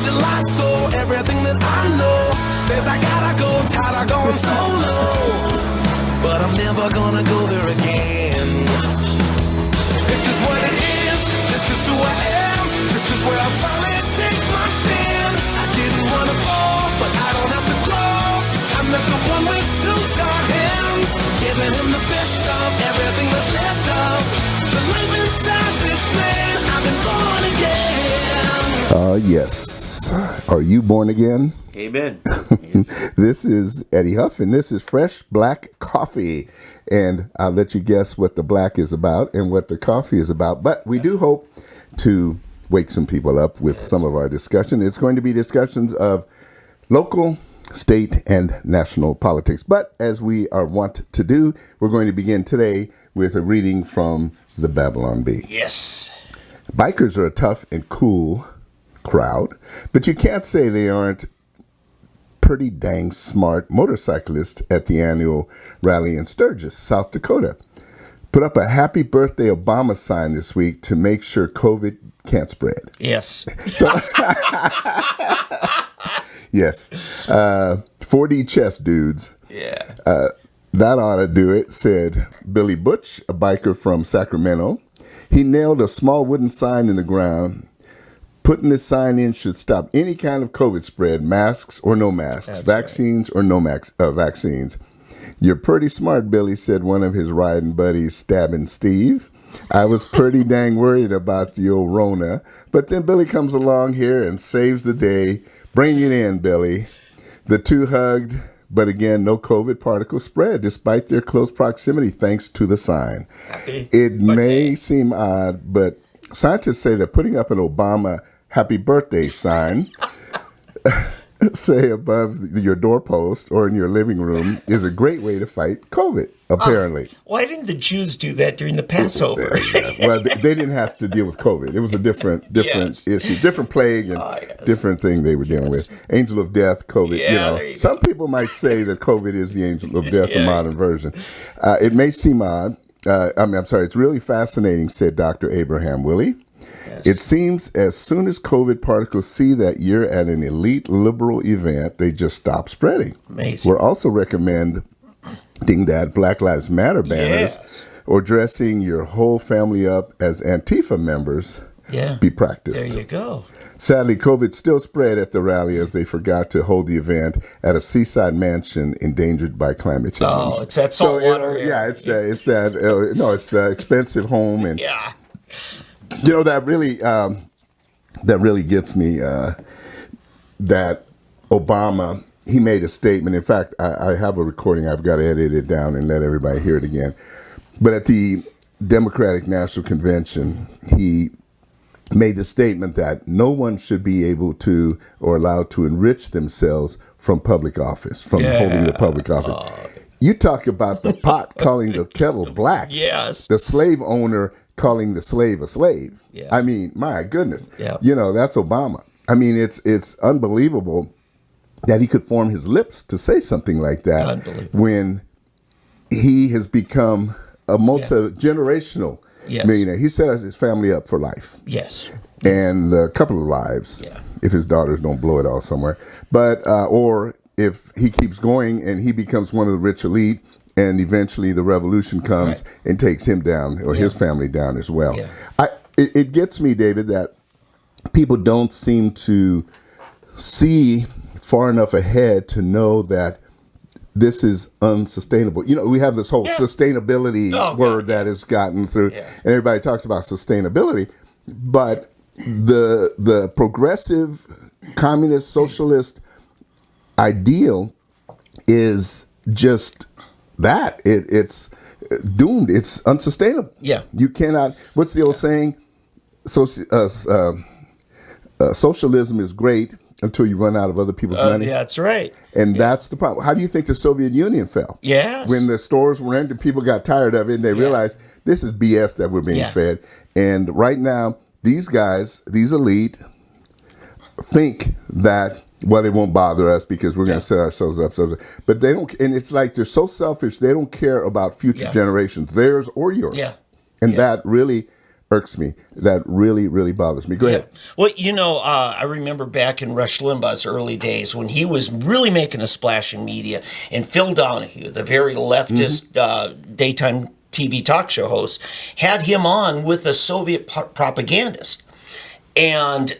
till I saw everything that I know. Says I gotta go, tired of going solo. But I'm never gonna go there again. This is what it is, this is who I am. This is where I finally take my stand. I didn't wanna fall, but I don't have to grow. I'm not the one with two scarred hands. Giving him the best of everything that's left of the life inside this man. I've been born again. Yes. Are you born again? Amen. Yes. This is Eddie Huff, and this is Fresh Black Coffee. And I'll let you guess what the black is about and what the coffee is about. But we do hope to wake some people up with some of our discussion. It's going to be discussions of local, state, and national politics. But as we are wont to do, we're going to begin today with a reading from the Babylon Bee. Yes. Bikers are a tough and cool crowd, but you can't say they aren't pretty dang smart motorcyclists at the annual rally in Sturgis, South Dakota. Put up a happy birthday Obama sign this week to make sure COVID can't spread. Yes. So, yes. 4D chess dudes. Yeah. That ought to do it, said Billy Butch, a biker from Sacramento. He nailed a small wooden sign in the ground. Putting this sign in should stop any kind of COVID spread, masks or no masks, That's vaccines or no vaccines. You're pretty smart, Billy, said one of his riding buddies, Stabbing Steve. I was pretty dang worried about the old Rona, but then Billy comes along here and saves the day. Bring it in, Billy. The two hugged, but again, no COVID particle spread despite their close proximity thanks to the sign. It may seem odd, but scientists say that putting up an Obama happy birthday sign, say above your doorpost or in your living room, is a great way to fight COVID, apparently. Why didn't the Jews do that during the Passover? Well, they didn't have to deal with COVID. It was a different Yes. issue, different plague and different thing they were dealing with. Angel of death, COVID. Yeah, there you Some people might say that COVID is the angel of death, the modern version. It may seem odd. I'm sorry. It's really fascinating, said Dr. Abraham Willie. Yes. It seems as soon as COVID particles see that you're at an elite liberal event, they just stop spreading. Amazing. We're also recommending that Black Lives Matter banners or dressing your whole family up as Antifa members be practiced. There you go. Sadly, COVID still spread at the rally as they forgot to hold the event at a seaside mansion endangered by climate change. Oh, it's that salt water. It's the expensive home, and that really gets me. That Obama, he made a statement. In fact, I have a recording. I've got to edit it down and let everybody hear it again. But at the Democratic National Convention, he made the statement that no one should be able to or allowed to enrich themselves from public office, from holding the public office. You talk about the pot calling the kettle black. Yes. The slave owner calling the slave a slave. Yeah. I mean, my goodness. Yeah. That's Obama. I mean, it's unbelievable that he could form his lips to say something like that when he has become a multi-generational millionaire. He set his family up for life. Yes. And a couple of lives, if his daughters don't blow it all somewhere. But, or if he keeps going and he becomes one of the rich elite, and eventually the revolution comes and takes him down or his family down as well. Yeah. It gets me, David, that people don't seem to see far enough ahead to know that this is unsustainable. We have this whole sustainability word that has gotten through, and everybody talks about sustainability, but the progressive communist socialist ideal is just that. It's doomed. It's unsustainable. Yeah. You cannot, what's the old saying? Socialism is great until you run out of other people's money. Yeah, that's right. And that's the problem. How do you think the Soviet Union fell? Yes. When the stores were empty, people got tired of it and they realized this is BS that we're being fed. And right now, these guys, these elite, think that, well, it won't bother us because we're going to set ourselves up. But they don't, and it's like they're so selfish, they don't care about future generations, theirs or yours. Yeah. And that really irks me. That really, really bothers me. Go ahead. Well, I remember back in Rush Limbaugh's early days when he was really making a splash in media, and Phil Donahue, the very leftist daytime TV talk show host, had him on with a Soviet propagandist. And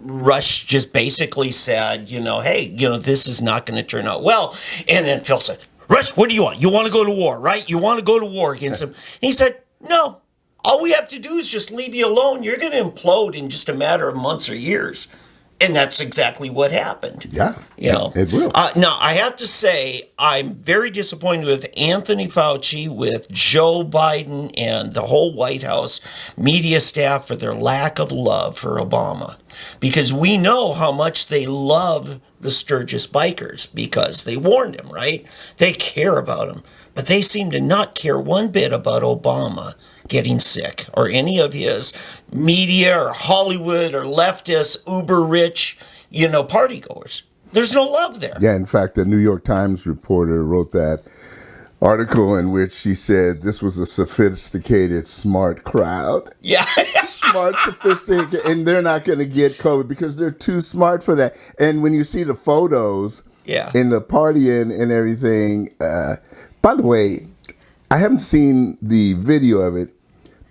Rush just basically said, hey, this is not going to turn out well. And then Phil said, Rush, what do you want? You want to go to war, right? You want to go to war against him? And he said, no, all we have to do is just leave you alone. You're going to implode in just a matter of months or years. And that's exactly what happened. Yeah, it will. Now, I have to say, I'm very disappointed with Anthony Fauci, with Joe Biden, and the whole White House media staff for their lack of love for Obama. Because we know how much they love the Sturgis bikers because they warned him, right? They care about him. But they seem to not care one bit about Obama getting sick, or any of his media or Hollywood or leftist, uber rich, partygoers. There's no love there. Yeah, in fact, the New York Times reporter wrote that article in which she said this was a sophisticated, smart crowd. Yeah. Smart, sophisticated, and they're not going to get COVID because they're too smart for that. And when you see the photos in the partying and everything, by the way, I haven't seen the video of it,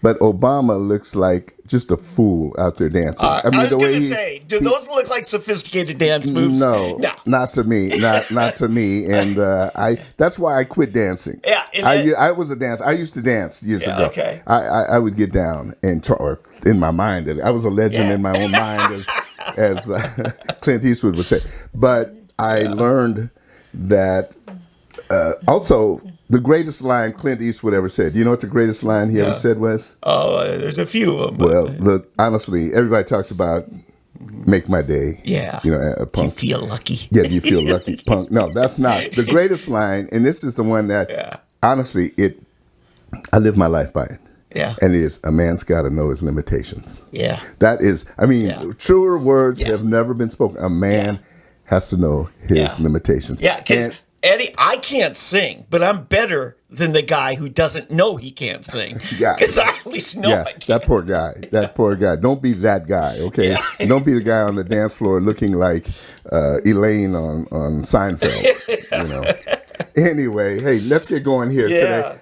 but Obama looks like just a fool out there dancing. I was going to say, do those look like sophisticated dance moves? No, not to me, not to me. And that's why I quit dancing. Yeah, I was a dancer. I used to dance years ago. Okay. I would get down and or in my mind. I was a legend in my own mind, as Clint Eastwood would say. But I learned that also. The greatest line Clint Eastwood ever said. Do you know what the greatest line he ever said was? Oh, there's a few of them. Well, look, honestly, everybody talks about make my day. Yeah. A punk. You feel lucky. Yeah, you feel lucky, punk. No, that's not. The greatest line, and this is the one that, honestly, I live my life by it. Yeah. And it is, a man's got to know his limitations. Yeah. That is, truer words have never been spoken. A man has to know his limitations. Yeah, because Eddie, I can't sing, but I'm better than the guy who doesn't know he can't sing. Yeah. Because I at least know I can't. That poor guy. Don't be that guy, okay? Yeah. Don't be the guy on the dance floor looking like Elaine on Seinfeld, Anyway, hey, let's get going here today.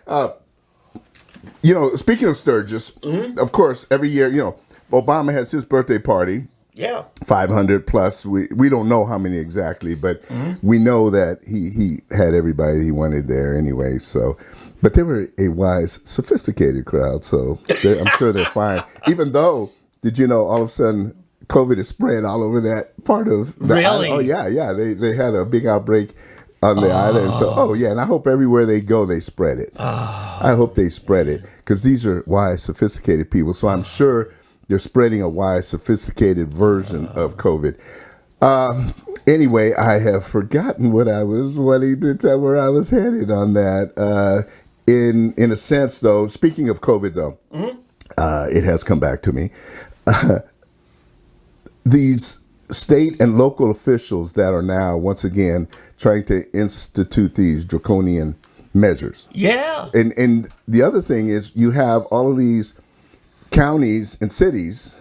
Speaking of Sturgis, of course, every year, Obama has his birthday party. Yeah. 500 plus. We don't know how many exactly, but we know that he had everybody he wanted there anyway. So, but they were a wise, sophisticated crowd. So I'm sure they're fine. Even though, did you know, all of a sudden COVID is spread all over that part of the really? island? Oh yeah. They had a big outbreak on the island. So, and I hope everywhere they go, they spread it. I hope they spread it because these are wise, sophisticated people. So I'm sure they're spreading a wise, sophisticated version of COVID. Anyway, I have forgotten what I was wanting to tell, where I was headed on that. In a sense, though, speaking of COVID, though, it has come back to me. These state and local officials that are now, once again, trying to institute these draconian measures. Yeah. And the other thing is you have all of these counties and cities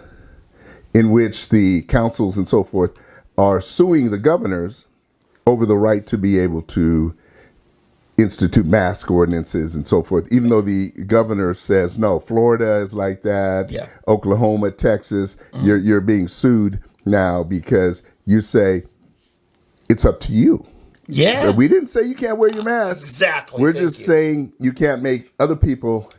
in which the councils and so forth are suing the governors over the right to be able to institute mask ordinances and so forth, even though the governor says no. Florida is like that. Yeah. Oklahoma, Texas, you're being sued now because you say it's up to you. Yeah. So we didn't say you can't wear your mask. Exactly. We're just saying you can't make other people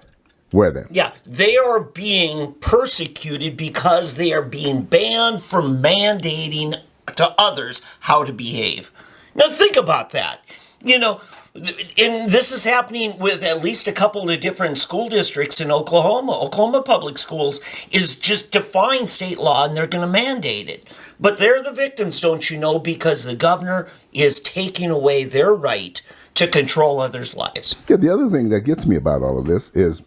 wear them. Yeah, they are being persecuted because they are being banned from mandating to others how to behave. Now think about that. And this is happening with at least a couple of different school districts in Oklahoma. Oklahoma Public Schools is just defying state law and they're going to mandate it. But they're the victims, don't you know, because the governor is taking away their right to control others' lives. Yeah, the other thing that gets me about all of this is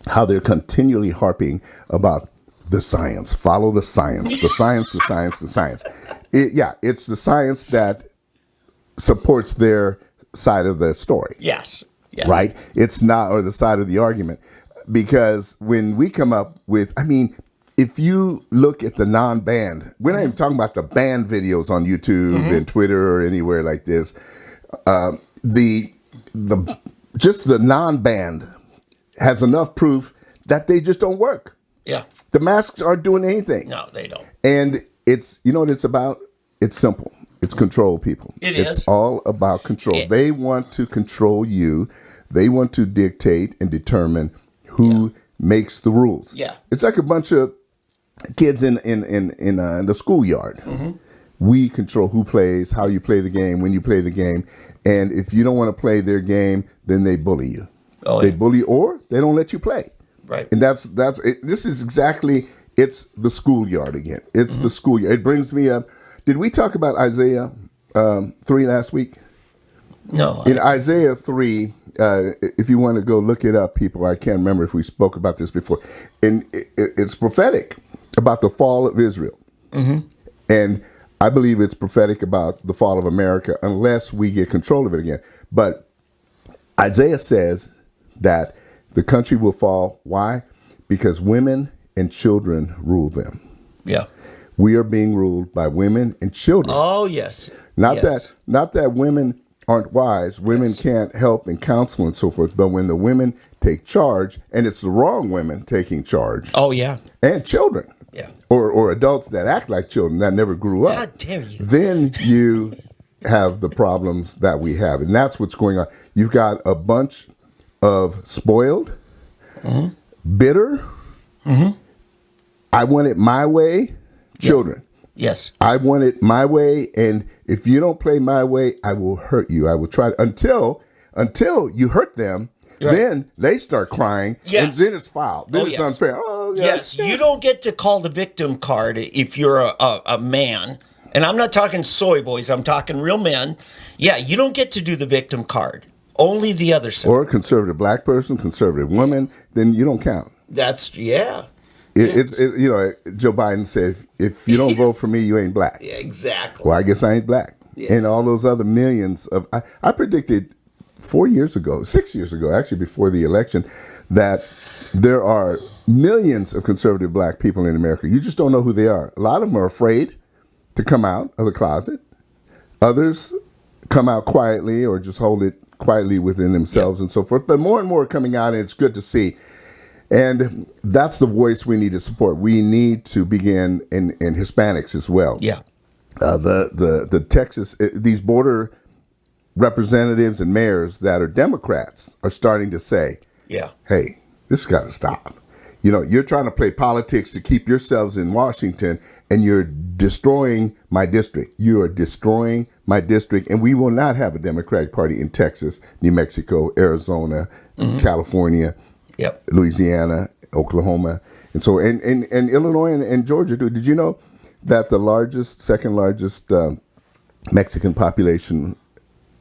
how they're continually harping about the science. Follow the science. The science, the science, the science. It's the science that supports their side of the story. Yes. Yeah. right? It's not, or the side of the argument. Because when we come up with, I mean, if you look at the non-banned, we're not even talking about the banned videos on YouTube and Twitter or anywhere like this. The just the non-banned has enough proof that they just don't work. Yeah. The masks aren't doing anything. No, they don't. And it's, you know what it's about? It's simple. It's control, people. It's all about control. They want to control you. They want to dictate and determine who makes the rules. Yeah. It's like a bunch of kids in the schoolyard. We control who plays, how you play the game, when you play the game. And if you don't want to play their game, then they bully you. They bully, or they don't let you play. Right. And that's it. This is exactly, it's the schoolyard again. It's the schoolyard. It brings me up. Did we talk about Isaiah 3 last week? No. In Isaiah 3, if you want to go look it up, people, I can't remember if we spoke about this before. And it's prophetic about the fall of Israel. And I believe it's prophetic about the fall of America unless we get control of it again. But Isaiah says that the country will fall. Why? Because women and children rule them. Yeah. We are being ruled by women and children. Oh, yes. Not that women aren't wise. Women can't help and counsel and so forth. But when the women take charge, and it's the wrong women taking charge. Oh, yeah. And children. Yeah. Or adults that act like children that never grew up. How dare you? Then you have the problems that we have. And that's what's going on. You've got a bunch of spoiled, bitter, I want it my way children. Yes. I want it my way, and if you don't play my way, I will hurt you. I will try until you hurt them. Right. Then they start crying, and then it's foul. Then it's unfair. Oh, yes. You don't get to call the victim card if you're a man. And I'm not talking soy boys. I'm talking real men. Yeah, you don't get to do the victim card. Only the other side. Or a conservative black person, conservative woman, then you don't count. It's you know, Joe Biden said, if you don't vote for me, you ain't black. Yeah, exactly. Well, I guess I ain't black. Yeah. And all those other millions of, I predicted 6 years ago, actually before the election, that there are millions of conservative black people in America. You just don't know who they are. A lot of them are afraid to come out of the closet. Others come out quietly or just hold it quietly within themselves and so forth. But more and more are coming out, and it's good to see. And that's the voice we need to support. We need to begin in Hispanics as well. Yeah. The Texas, these border representatives and mayors that are Democrats are starting to say, hey, this has got to stop. You know, you're trying to play politics to keep yourselves in Washington, and you're destroying my district. You are destroying my district, and we will not have a Democratic Party in Texas, New Mexico, Arizona, California, Louisiana, Oklahoma, and so and Illinois and Georgia too. Did you know that the second largest Mexican population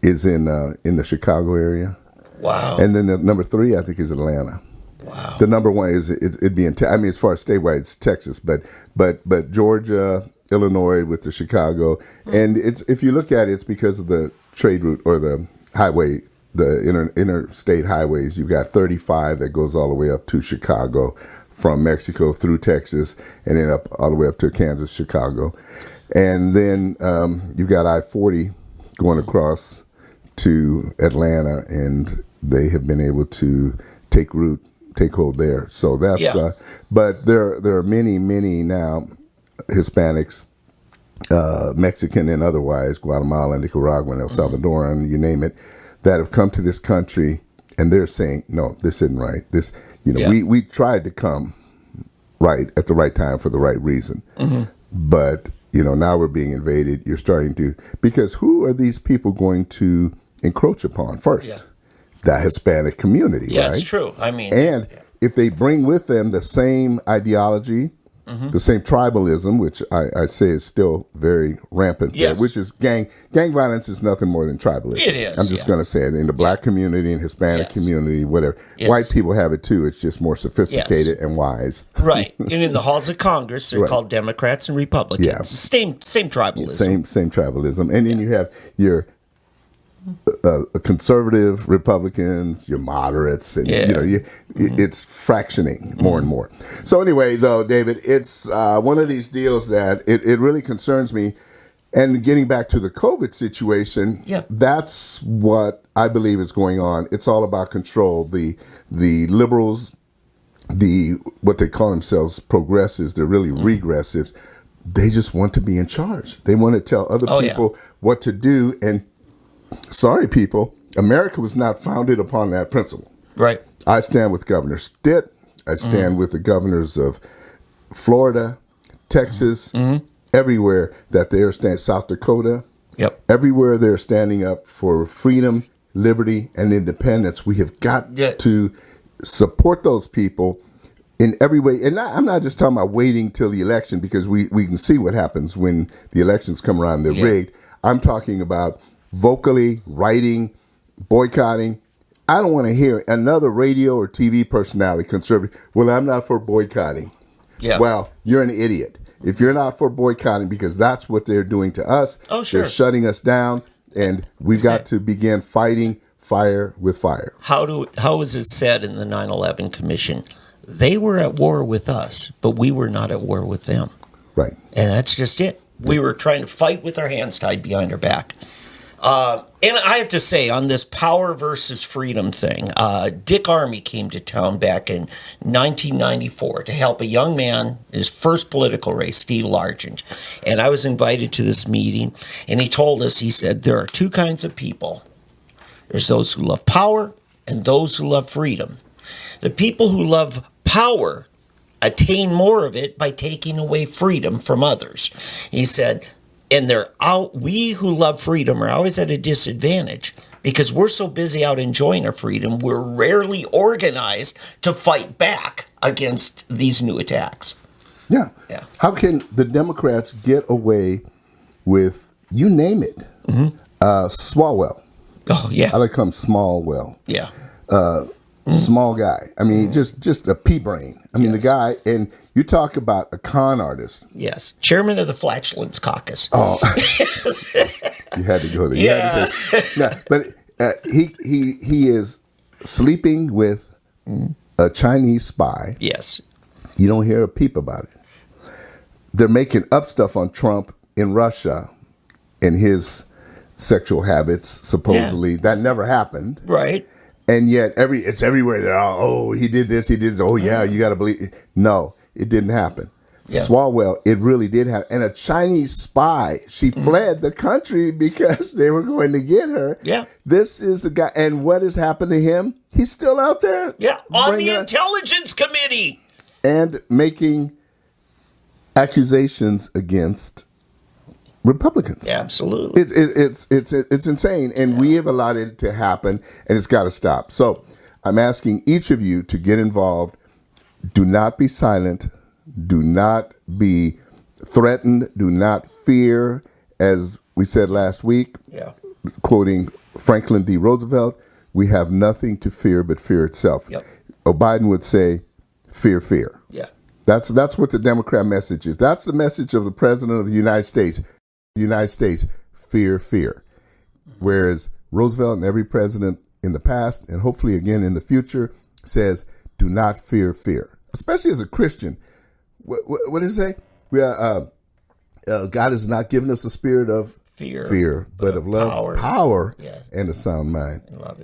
is in the Chicago area? Wow. And then the number 3, I think, is Atlanta. Wow. The number 1 is it'd be as far as statewide, it's Texas, but Georgia, Illinois with the Chicago, and it's, if you look at it, it's because of the trade route or the highway. The interstate highways. You've got 35 that goes all the way up to Chicago from Mexico through Texas and then up all the way up to Kansas, Chicago. And then you've got I-40 going across to Atlanta, and they have been able to take hold there. So that's, but there are many now Hispanics, Mexican and otherwise, Guatemalan, Nicaraguan, El Salvadoran, you name it, that have come to this country, and they're saying, no, this isn't right. This, we tried to come right at the right time for the right reason. But, now we're being invaded. You're starting to, because who are these people going to encroach upon first? The Hispanic community, right? Yeah, it's true. I mean. And if they bring with them the same ideology, the same tribalism, which I say is still very rampant there, which is gang violence is nothing more than tribalism. It is. I'm just going to say it in the black community and Hispanic community, whatever. White people have it too. It's just more sophisticated and wise. Right. And in the halls of Congress, they're called Democrats and Republicans. Yeah. Same tribalism. Same tribalism. And then you have your conservative Republicans, your moderates, and it's fractioning more and more. So anyway, though, David, it's one of these deals that it really concerns me. And getting back to the COVID situation, that's what I believe is going on. It's all about control. The liberals, what they call themselves progressives, they're really regressives. They just want to be in charge. They want to tell other people what to do. And sorry, people, America was not founded upon that principle. Right. I stand with Governor Stitt. I stand with the governors of Florida, Texas, everywhere that they're standing, South Dakota. Yep. Everywhere they're standing up for freedom, liberty, and independence. We have got to support those people in every way. And I'm not just talking about waiting till the election, because we can see what happens when the elections come around, they're rigged. I'm talking about vocally, writing, boycotting. I don't want to hear another radio or TV personality, conservative, well, I'm not for boycotting. Yeah. Well, you're an idiot. If you're not for boycotting, because that's what they're doing to us. Oh, sure. They're shutting us down, and we've got to begin fighting fire with fire. How is it said in the 9/11 Commission? They were at war with us, but we were not at war with them. Right. And that's just it. We were trying to fight with our hands tied behind our back. And I have to say, on this power versus freedom thing, Dick Armey came to town back in 1994 to help a young man, his first political race, Steve Largent. And I was invited to this meeting, and he told us, he said, there are two kinds of people. There's those who love power and those who love freedom. The people who love power attain more of it by taking away freedom from others. He said, and we who love freedom are always at a disadvantage because we're so busy out enjoying our freedom, we're rarely organized to fight back against these new attacks. Yeah. How can the Democrats get away with, you name it, Swalwell? Oh, yeah. I like to call him Smallwell. Yeah. Small guy. I mean, just a pea brain. I mean, the guy, and you talk about a con artist. Yes. Chairman of the Flatulence Caucus. Oh. You had to go there. Yeah. But he is sleeping with a Chinese spy. Yes. You don't hear a peep about it. They're making up stuff on Trump in Russia and his sexual habits, supposedly. Yeah. That never happened. Right. And yet it's everywhere. They're, he did this, he did this. Oh, yeah, you got to believe it. No, it didn't happen. Yeah. Swalwell, it really did happen. And a Chinese spy, she fled the country because they were going to get her. Yeah. This is the guy. And what has happened to him? He's still out there. Yeah, on the Intelligence Committee. And making accusations against Republicans. Yeah, absolutely. It's insane, and we have allowed it to happen, and it's got to stop. So I'm asking each of you to get involved. Do not be silent. Do not be threatened. Do not fear. As we said last week, quoting Franklin D. Roosevelt, we have nothing to fear but fear itself. Yep. Biden would say, fear, fear. Yeah. That's what the Democrat message is. That's the message of the President of the United States. United States, fear, fear. Whereas Roosevelt and every president in the past, and hopefully again in the future, says, do not fear, fear. Especially as a Christian. What does it say? God has not given us a spirit of fear, but of love, power, and a sound mind.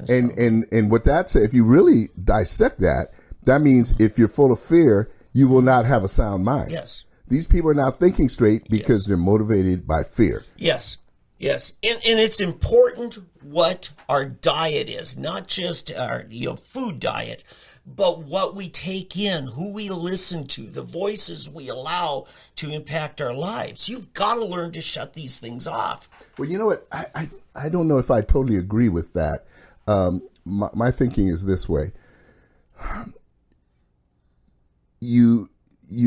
And what that says, if you really dissect that, that means if you're full of fear, you will not have a sound mind. Yes. These people are not thinking straight because they're motivated by fear. Yes. And it's important what our diet is, not just our food diet, but what we take in, who we listen to, the voices we allow to impact our lives. You've got to learn to shut these things off. Well, you know what? I don't know if I totally agree with that. My thinking is this way. You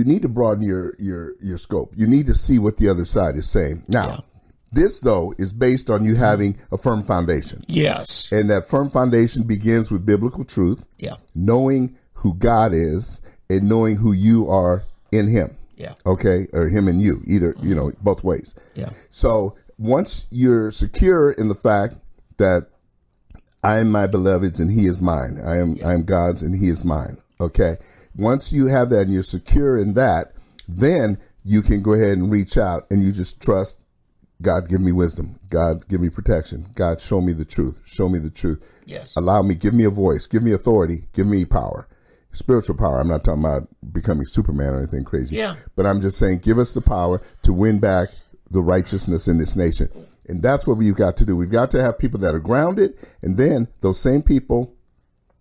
need to broaden your scope. You need to see what the other side is saying. Now, this, though, is based on you having a firm foundation. Yes. And that firm foundation begins with biblical truth, knowing who God is and knowing who you are in him. Yeah. Okay? Or him and you, either, both ways. Yeah. So once you're secure in the fact that I am my beloved's and he is mine. I am God's and he is mine. Okay. Once you have that and you're secure in that, then you can go ahead and reach out and you just trust God, give me wisdom. God, give me protection. God, show me the truth. Show me the truth. Yes. Allow me, give me a voice, give me authority, give me power, spiritual power. I'm not talking about becoming Superman or anything crazy. Yeah. But I'm just saying, give us the power to win back the righteousness in this nation. And that's what we've got to do. We've got to have people that are grounded. And then those same people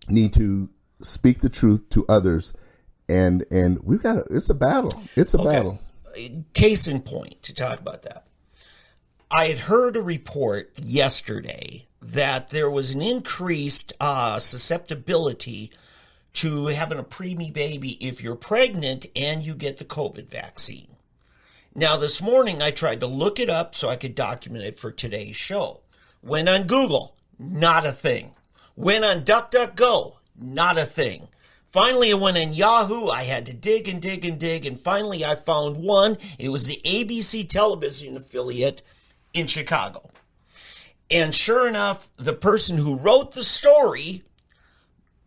need to speak the truth to others. And we've got to, it's a battle. It's a battle. Case in point to talk about that. I had heard a report yesterday that there was an increased susceptibility to having a preemie baby if you're pregnant and you get the COVID vaccine. Now, this morning I tried to look it up so I could document it for today's show. Went on Google, not a thing. Went on DuckDuckGo, not a thing. Finally, I went on Yahoo. I had to dig and dig and dig, and finally I found one. It was the ABC television affiliate in Chicago. And sure enough, the person who wrote the story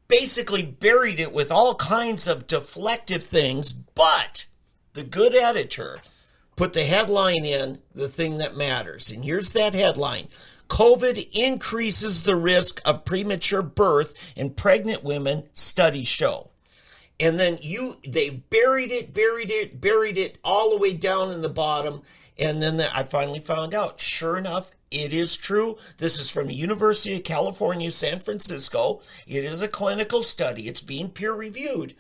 basically buried it with all kinds of deflective things, but the good editor put the headline in, the thing that matters. And here's that headline. COVID increases the risk of premature birth in pregnant women, studies show. And then they buried it all the way down in the bottom. And then I finally found out, sure enough, it is true. This is from the University of California, San Francisco. It is a clinical study. It's being peer reviewed.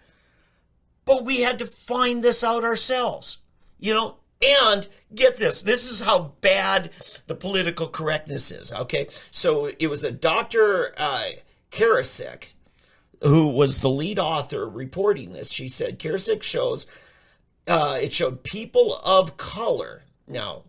But we had to find this out ourselves, And get this is how bad the political correctness is, okay? So it was a Dr. Karasik, who was the lead author reporting this. She said, Karasik it showed people of color. Now,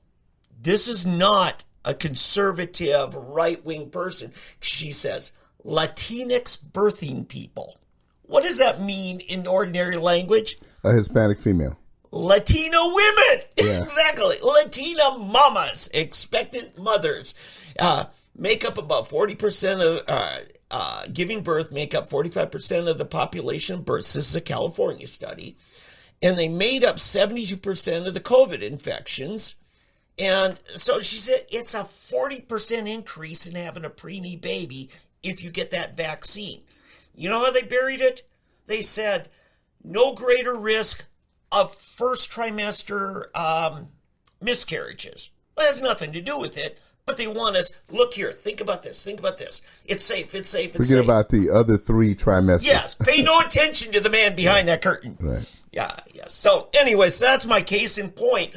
this is not a conservative right-wing person. She says, Latinx birthing people. What does that mean in ordinary language? A Hispanic female. Latino women, yeah. Exactly. Latina mamas, expectant mothers, make up about 40% of giving birth, make up 45% of the population of births. This is a California study, and they made up 72% of the COVID infections. And so she said it's a 40% increase in having a preemie baby if you get that vaccine. You know how they buried it? They said no greater risk of first trimester miscarriages. Well, it has nothing to do with it, but they want us, look here, think about this. It's safe. Forget about the other 3 trimesters. Yes, pay no attention to the man behind that curtain. Right. Yeah. So anyways, that's my case in point.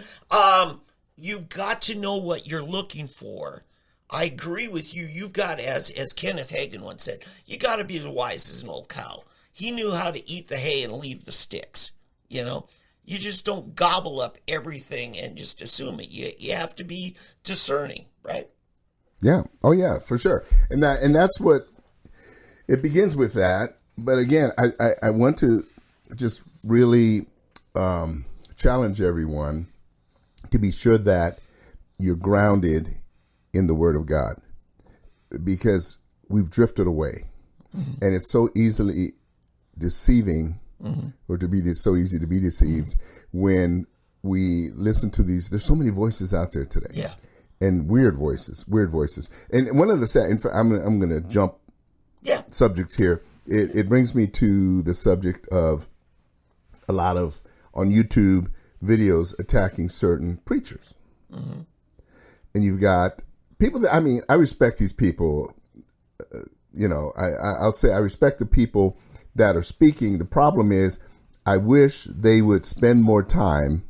You've got to know what you're looking for. I agree with you. You've got, as Kenneth Hagin once said, you got to be as wise as an old cow. He knew how to eat the hay and leave the sticks. You just don't gobble up everything and just assume it. You have to be discerning, right? Yeah. Oh, yeah, for sure. And that's what it begins with that. But again, I want to just really challenge everyone to be sure that you're grounded in the Word of God, because we've drifted away, and it's so easily deceiving. Or so easy to be deceived when we listen to these. There's so many voices out there today. Yeah. And weird voices. And one of the, in fact, I'm going to jump subjects here. It brings me to the subject of a lot of, on YouTube, videos attacking certain preachers. And you've got people that, I respect these people. I'll say I respect the people that are speaking. The problem is, I wish they would spend more time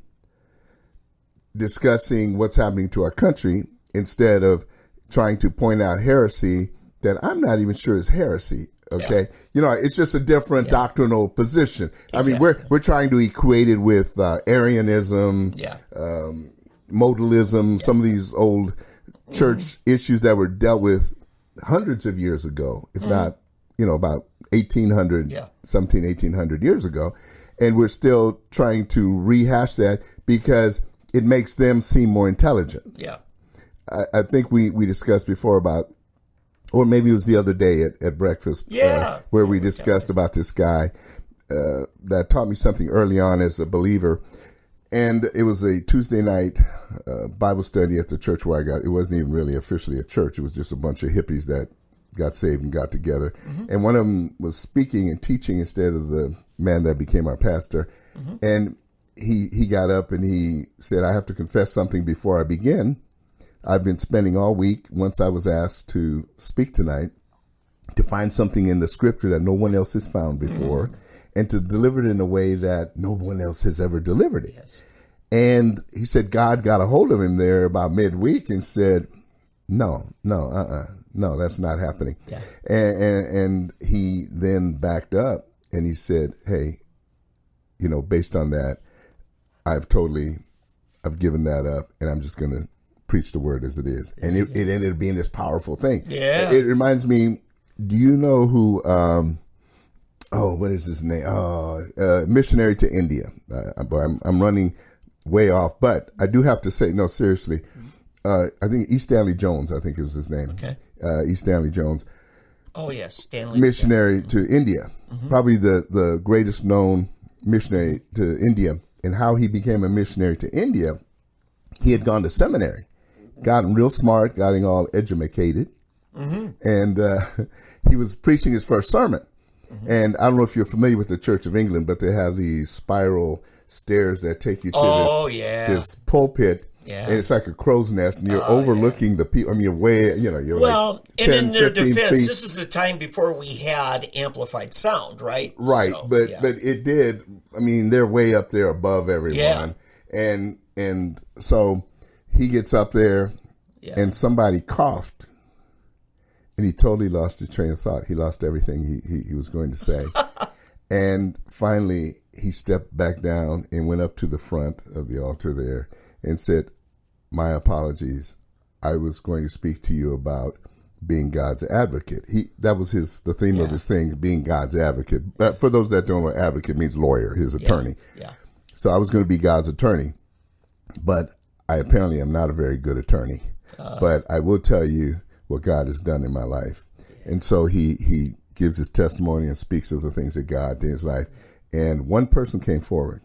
discussing what's happening to our country instead of trying to point out heresy that I'm not even sure is heresy. Okay. Yeah. It's just a different doctrinal position. Exactly. We're trying to equate it with Arianism, modalism, some of these old church issues that were dealt with hundreds of years ago, if not, about 1800 years ago. And we're still trying to rehash that because it makes them seem more intelligent. Yeah. I think we discussed before about or maybe it was the other day at breakfast, where we discussed about this guy that taught me something early on as a believer. And it was a Tuesday night Bible study at the church where I got. It wasn't even really officially a church. It was just a bunch of hippies that got saved and got together. And one of them was speaking and teaching instead of the man that became our pastor. And he got up and he said, I have to confess something before I begin. I've been spending all week, once I was asked to speak tonight, to find something in the scripture that no one else has found before, and to deliver it in a way that no one else has ever delivered it. Yes. And he said God got a hold of him there about midweek and said, no, that's not happening. Yeah. And he then backed up and he said, hey, based on that, I've given that up, and I'm just going to preach the word as it is. And it ended up being this powerful thing. Yeah. It reminds me, do you know who, what is his name? Missionary to India. I'm running way off, but I do have to say, no, seriously, I think E. Stanley Jones, I think it was his name. Okay. E. Stanley Jones. Oh, yes, Stanley. Missionary to India. Probably the greatest known missionary to India. And how he became a missionary to India, he had gone to seminary, gotten real smart, gotten all educated, and he was preaching his first sermon. And I don't know if you're familiar with the Church of England, but they have these spiral stairs that take you to this pulpit. Yeah. And it's like a crow's nest, and you're overlooking the people. I mean, you're way, you're like 10, and in their 15 defense, feet. this is a time before we had amplified sound, right? Right, So, but it did. I mean, they're way up there above everyone, and so he gets up there, and somebody coughed, and he totally lost his train of thought. He lost everything he was going to say, and finally he stepped back down and went up to the front of the altar there and said, "My apologies. I was going to speak to you about being God's advocate." That was the theme of his thing, being God's advocate. For those that don't know, advocate means lawyer, his attorney. Yeah. So I was going to be God's attorney, but I apparently am not a very good attorney. But I will tell you what God has done in my life. And so he gives his testimony and speaks of the things that God did in his life. And one person came forward.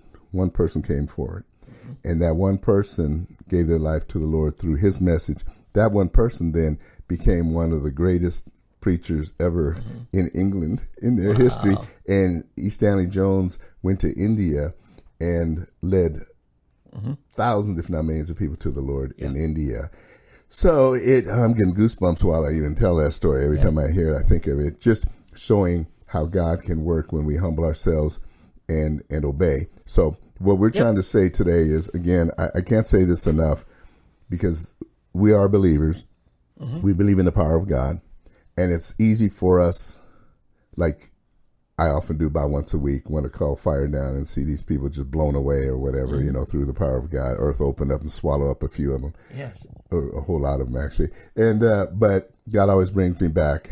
And that one person gave their life to the Lord through his message. That one person then became one of the greatest preachers ever in England in their history. And E. Stanley Jones went to India and led thousands, if not millions of people to the Lord in India. So I'm getting goosebumps while I even tell that story. Every time I hear it, I think of it, just showing how God can work when we humble ourselves and obey. So what we're trying to say today is, again, I can't say this enough, because we are believers. We believe in the power of God, and it's easy for us, like I often do about once a week, want to call fire down and see these people just blown away or whatever, through the power of God, earth open up and swallow up a few of them. Yes. Or a whole lot of them, actually. And but God always brings me back,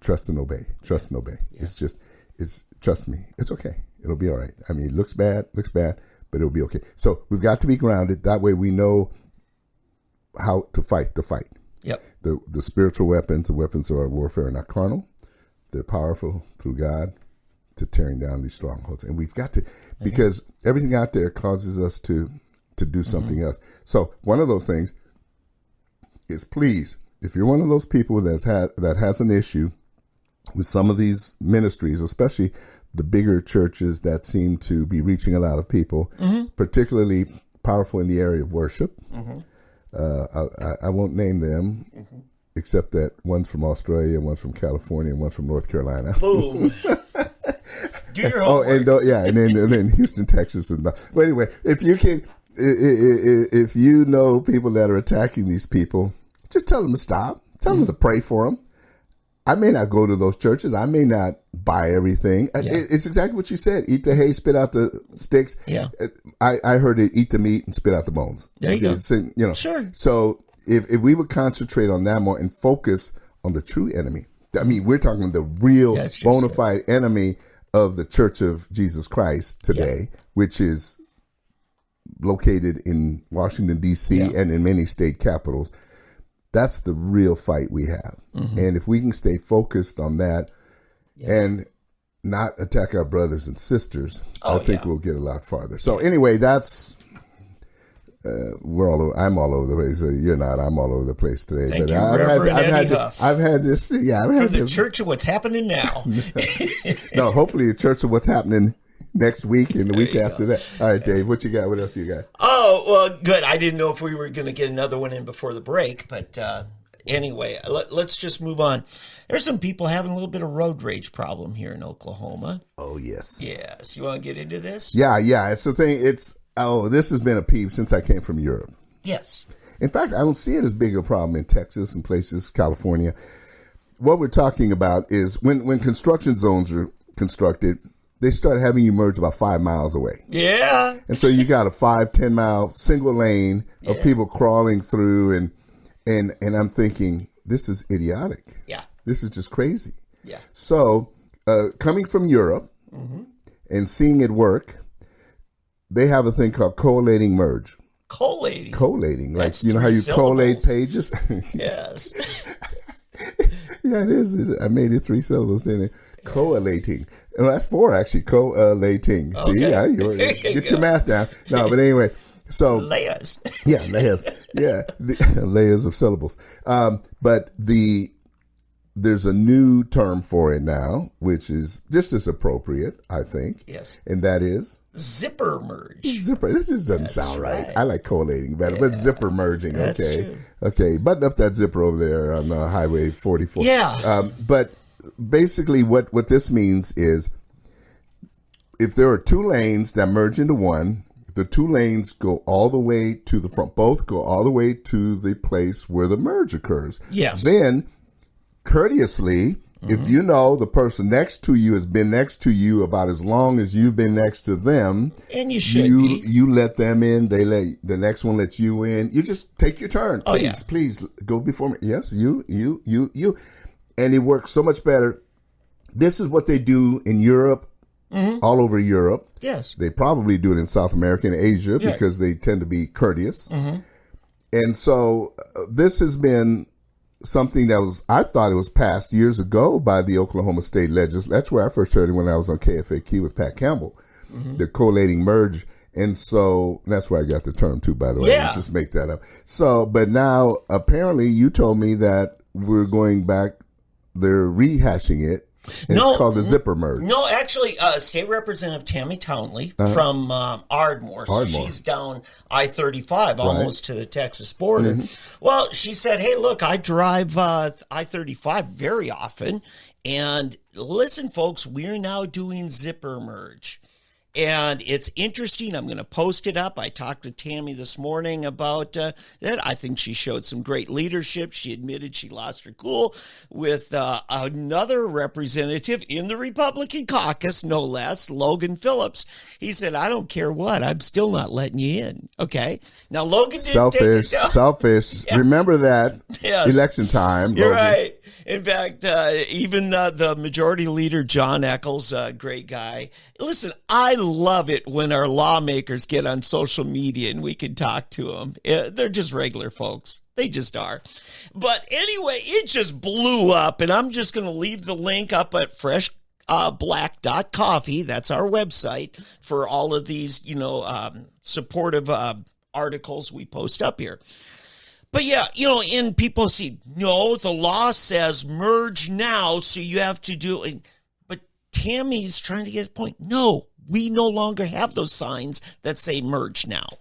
trust and obey. Yeah. It's trust me, it's okay. It'll be all right. I mean, it looks bad, but it'll be okay. So we've got to be grounded. That way we know how to fight the fight. Yep. The spiritual weapons, the weapons of our warfare are not carnal. They're powerful through God to tearing down these strongholds. And we've got to, because everything out there causes us to do something else. So one of those things is, please, if you're one of those people that has an issue with some of these ministries, especially the bigger churches that seem to be reaching a lot of people, particularly powerful in the area of worship. I won't name them, except that one's from Australia, one's from California, and one's from North Carolina. Boom. Do your homework. And then Houston, Texas. But anyway, if you know people that are attacking these people, just tell them to stop. Tell them to pray for them. I may not go to those churches. I may not buy everything. It's exactly what you said. Eat the hay, spit out the sticks. Yeah. I heard it, eat the meat and spit out the bones. There you go. Sure. So if we would concentrate on that more and focus on the true enemy, I mean, we're talking the real bona fide enemy of the Church of Jesus Christ today, which is located in Washington, D.C. and in many state capitals. That's the real fight we have. And if we can stay focused on that and not attack our brothers and sisters, I think we'll get a lot farther. So anyway, that's I'm all over the place. You're not. I'm all over the place today. Thank you, Reverend Eddie Huff. I've had this. Yeah, I've had for the church of what's happening now. No, hopefully the church of what's happening next week and the week after that. All right, Dave, what you got? What else you got? Oh, well, good. I didn't know if we were going to get another one in before the break, but anyway, let's just move on. There's some people having a little bit of road rage problem here in Oklahoma. Oh, yes. Yes. You want to get into this? Yeah. It's the thing. This has been a peeve since I came from Europe. Yes. In fact, I don't see it as big a problem in Texas and places, California. What we're talking about is when construction zones are constructed, they start having you merge about 5 miles away. Yeah. And so you got a 5-10 mile single lane of people crawling through and I'm thinking, this is idiotic. Yeah. This is just crazy. Yeah. So coming from Europe and seeing it work, they have a thing called collating merge. Collating. Like, That's you know how you collate syllables. pages? Yes. Yeah, it is. I made it 3 syllables, didn't it? Collating. Well, that's 4, actually. Collating. Okay. See, yeah, get your math down. No, but anyway. So Layers. Yeah, layers. Yeah, layers of syllables. But there's a new term for it now, which is just as appropriate, I think. Yes. And that is? Zipper merge. Zipper. This just doesn't sound right. I like collating better, but zipper merging. That's okay. true. Okay. Button up that zipper over there on Highway 44. Yeah. But basically what this means is if there are 2 lanes that merge into one, the 2 lanes go all the way to the front, both go all the way to the place where the merge occurs. Yes. Then, courteously, if you know the person next to you has been next to you about as long as you've been next to them, and you should you let them in, the next one lets you in. You just take your turn. Please go before me. Yes, you. And it works so much better. This is what they do in Europe. All over Europe. Yes. They probably do it in South America and Asia because they tend to be courteous. And so this has been something that I thought it was passed years ago by the Oklahoma State Legislature. That's where I first heard it when I was on KFAQ with Pat Campbell, the collating merge. And so that's where I got the term too, by the way. Yeah. Just make that up. So, but now apparently you told me that we're going back, they're rehashing it. And it's called the zipper merge. No, actually, State Representative Tammy Townley from Ardmore. So she's down I-35 almost to the Texas border. Well, she said, hey, look, I drive I-35 very often. And listen, folks, we're now doing zipper merge. And it's interesting. I'm going to post it up. I talked to Tammy this morning about that. I think she showed some great leadership. She admitted she lost her cool with another representative in the Republican caucus, no less, Logan Phillips. He said, I don't care what. I'm still not letting you in. Okay. Now, Logan didn't take it down. Selfish. Yeah. Remember that. Yes. Election time. You're Logan. right. In fact, even the majority leader, John Eccles, a great guy. Listen, I love it when our lawmakers get on social media and we can talk to them. They're just regular folks. They just are. But anyway, it just blew up, and I'm just going to leave the link up at Black.Coffee. That's our website for all of these, supportive articles we post up here. But yeah, and people see, no, the law says merge now, so you have to do it. But Tammy's trying to get a point. No, we no longer have those signs that say merge now.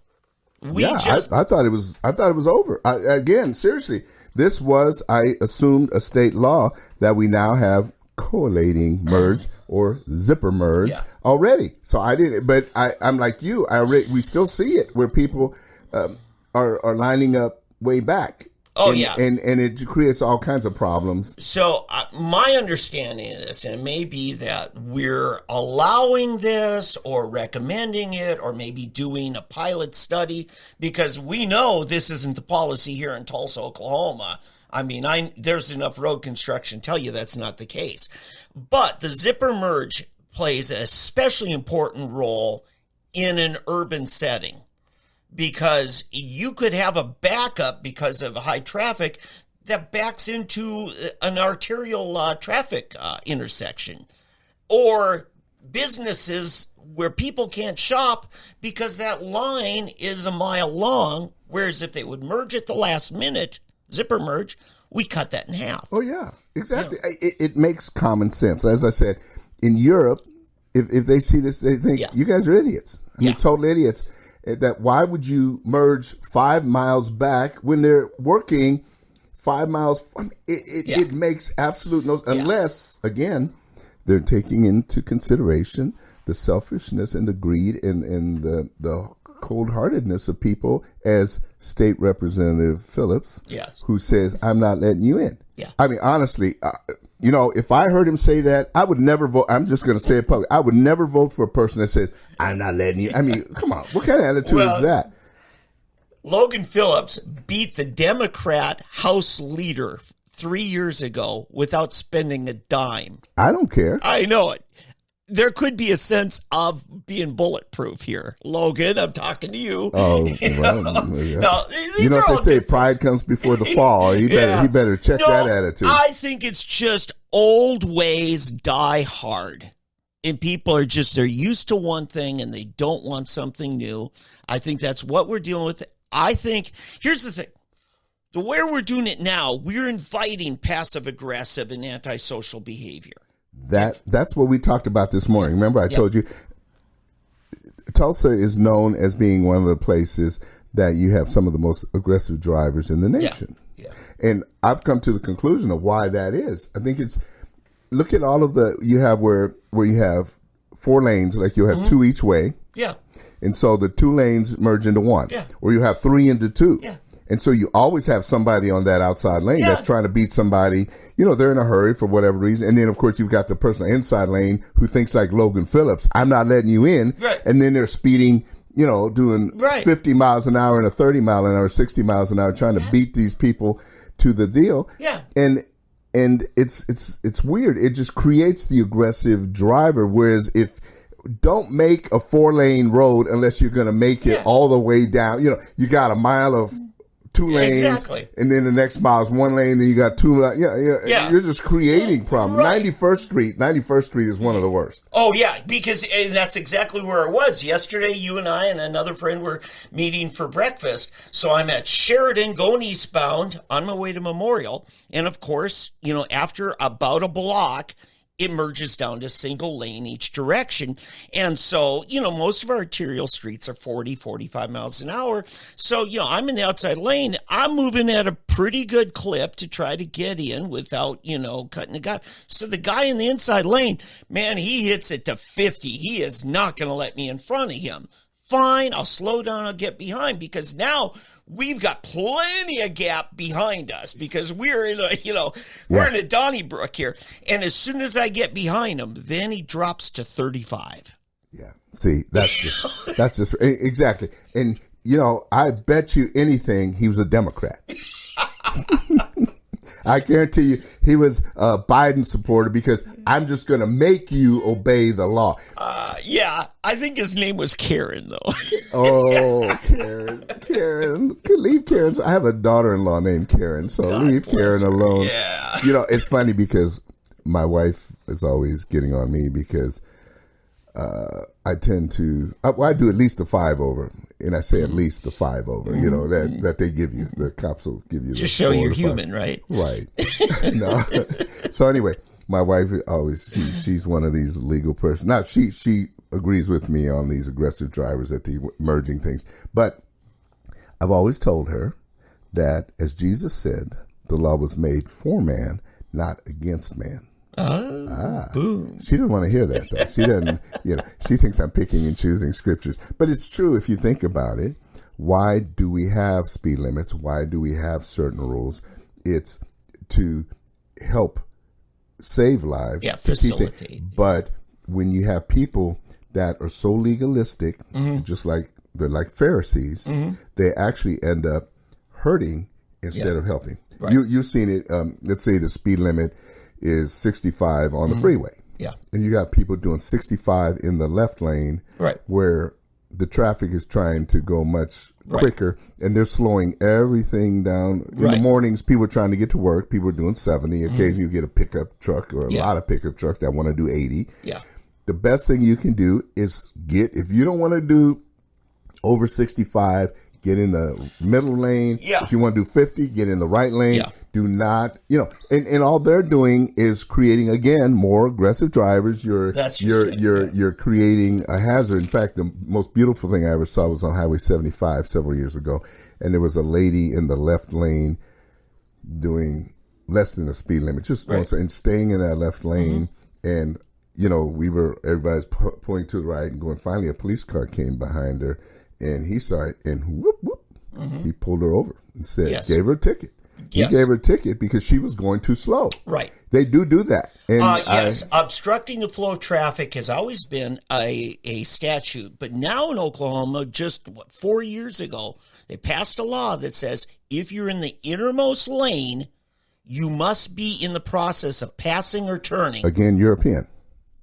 I thought it was over. Again, seriously, this was, I assumed, a state law that we now have collating merge or zipper merge already. So I didn't, but I'm like you. We still see it where people are lining up way back. And it creates all kinds of problems. So my understanding of this, and it may be that we're allowing this or recommending it or maybe doing a pilot study, because we know this isn't the policy here in Tulsa, Oklahoma. I mean, there's enough road construction to tell you that's not the case. But the zipper merge plays an especially important role in an urban setting, because you could have a backup because of high traffic that backs into an arterial traffic intersection, or businesses where people can't shop because that line is a mile long, whereas if they would merge at the last minute, zipper merge, we cut that in half. Oh, yeah, exactly. Yeah. It makes common sense. As I said, in Europe, if they see this, they think, you guys are idiots. I mean, total idiots. That why would you merge 5 miles back when they're working 5 miles? I mean, it makes absolute no sense. Unless, again, they're taking into consideration the selfishness and the greed and the cold-heartedness of people, as State Representative Phillips, who says, I'm not letting you in. Yeah. I mean, honestly, if I heard him say that, I would never vote. I'm just going to say it publicly. I would never vote for a person that said, I'm not letting you. I mean, come on. What kind of attitude is that? Logan Phillips beat the Democrat House leader 3 years ago without spending a dime. I don't care. I know it. There could be a sense of being bulletproof here. Logan, I'm talking to you. Oh, well, yeah. No, if they say pride comes before the fall, he better check that attitude. I think it's just old ways die hard. And people are they're used to one thing and they don't want something new. I think that's what we're dealing with. I think, here's the thing. The way we're doing it now, we're inviting passive-aggressive and antisocial behavior. That's what we talked about this morning. Remember, I told you Tulsa is known as being one of the places that you have some of the most aggressive drivers in the nation. Yeah. And I've come to the conclusion of why that is. I think it's, look at all of you have where you have 4 lanes, like you have 2 each way. Yeah. And so the 2 lanes merge into 1. Yeah. Or you have 3 into 2. Yeah. And so you always have somebody on that outside lane that's trying to beat somebody. They're in a hurry for whatever reason. And then, of course, you've got the person on the inside lane who thinks like Logan Phillips, I'm not letting you in. Right. And then they're speeding, doing 50 miles an hour and a 30 mile an hour, 60 miles an hour, trying to beat these people to the deal. Yeah. And it's weird. It just creates the aggressive driver. Whereas don't make a 4-lane road unless you're going to make it all the way down. You got a mile of 2 lanes, and then the next mile is 1 lane, then you got 2 lanes. Yeah. You're just creating problems. Right. 91st Street is one of the worst. Oh, yeah, because that's exactly where it was. Yesterday, you and I and another friend were meeting for breakfast, so I'm at Sheridan going eastbound on my way to Memorial, and of course, after about a block, it merges down to single lane each direction. And so, most of our arterial streets are 40, 45 miles an hour. So, I'm in the outside lane. I'm moving at a pretty good clip to try to get in without, cutting the guy. So the guy in the inside lane, man, he hits it to 50. He is not going to let me in front of him. Fine, I'll slow down, I'll get behind, because now we've got plenty of gap behind us because we're in we're in a Donnybrook here. And as soon as I get behind him, then he drops to 35. Yeah. See, that's just exactly. And, I bet you anything he was a Democrat. I guarantee you he was a Biden supporter because I'm just going to make you obey the law. Yeah, I think his name was Karen, though. Oh, Karen. Leave Karen. I have a daughter-in-law named Karen, so leave Karen alone. Yeah. It's funny because my wife is always getting on me because I tend to, I do at least a 5 over, and I say at least the 5 over, that they give you. The cops will give you. Just show you're human, right? Right. No. So anyway, my wife always, she's one of these legal persons. Now, she agrees with me on these aggressive drivers at the merging things. But I've always told her that, as Jesus said, the law was made for man, not against man. Boom. She didn't want to hear that, though. She doesn't, she thinks I'm picking and choosing scriptures. But it's true if you think about it. Why do we have speed limits? Why do we have certain rules? It's to help save lives. Yeah, facilitate. But when you have people that are so legalistic, just like they're like Pharisees, they actually end up hurting instead of helping. Right. You've seen it. Let's say the speed limit is 65 on the freeway. Yeah. And you got people doing 65 in the left lane, right, where the traffic is trying to go much quicker, and they're slowing everything down. In the mornings, people are trying to get to work. People are doing 70. Occasionally, you get a pickup truck or a lot of pickup trucks that want to do 80. Yeah. The best thing you can do is if you don't want to do over 65, get in the middle lane. Yeah. If you want to do 50, get in the right lane. Yeah. Do not, and all they're doing is creating, again, more aggressive drivers. You're creating a hazard. In fact, the most beautiful thing I ever saw was on Highway 75 several years ago. And there was a lady in the left lane doing less than the speed limit, just and staying in that left lane. And, everybody's pointing to the right and going, finally a police car came behind her and he saw it and whoop, whoop, he pulled her over and said, gave her a ticket. He gave her a ticket because she was going too slow. Right. They do that. And yes, obstructing the flow of traffic has always been a statute. But now in Oklahoma, just 4 years ago, they passed a law that says if you're in the innermost lane, you must be in the process of passing or turning. Again, European.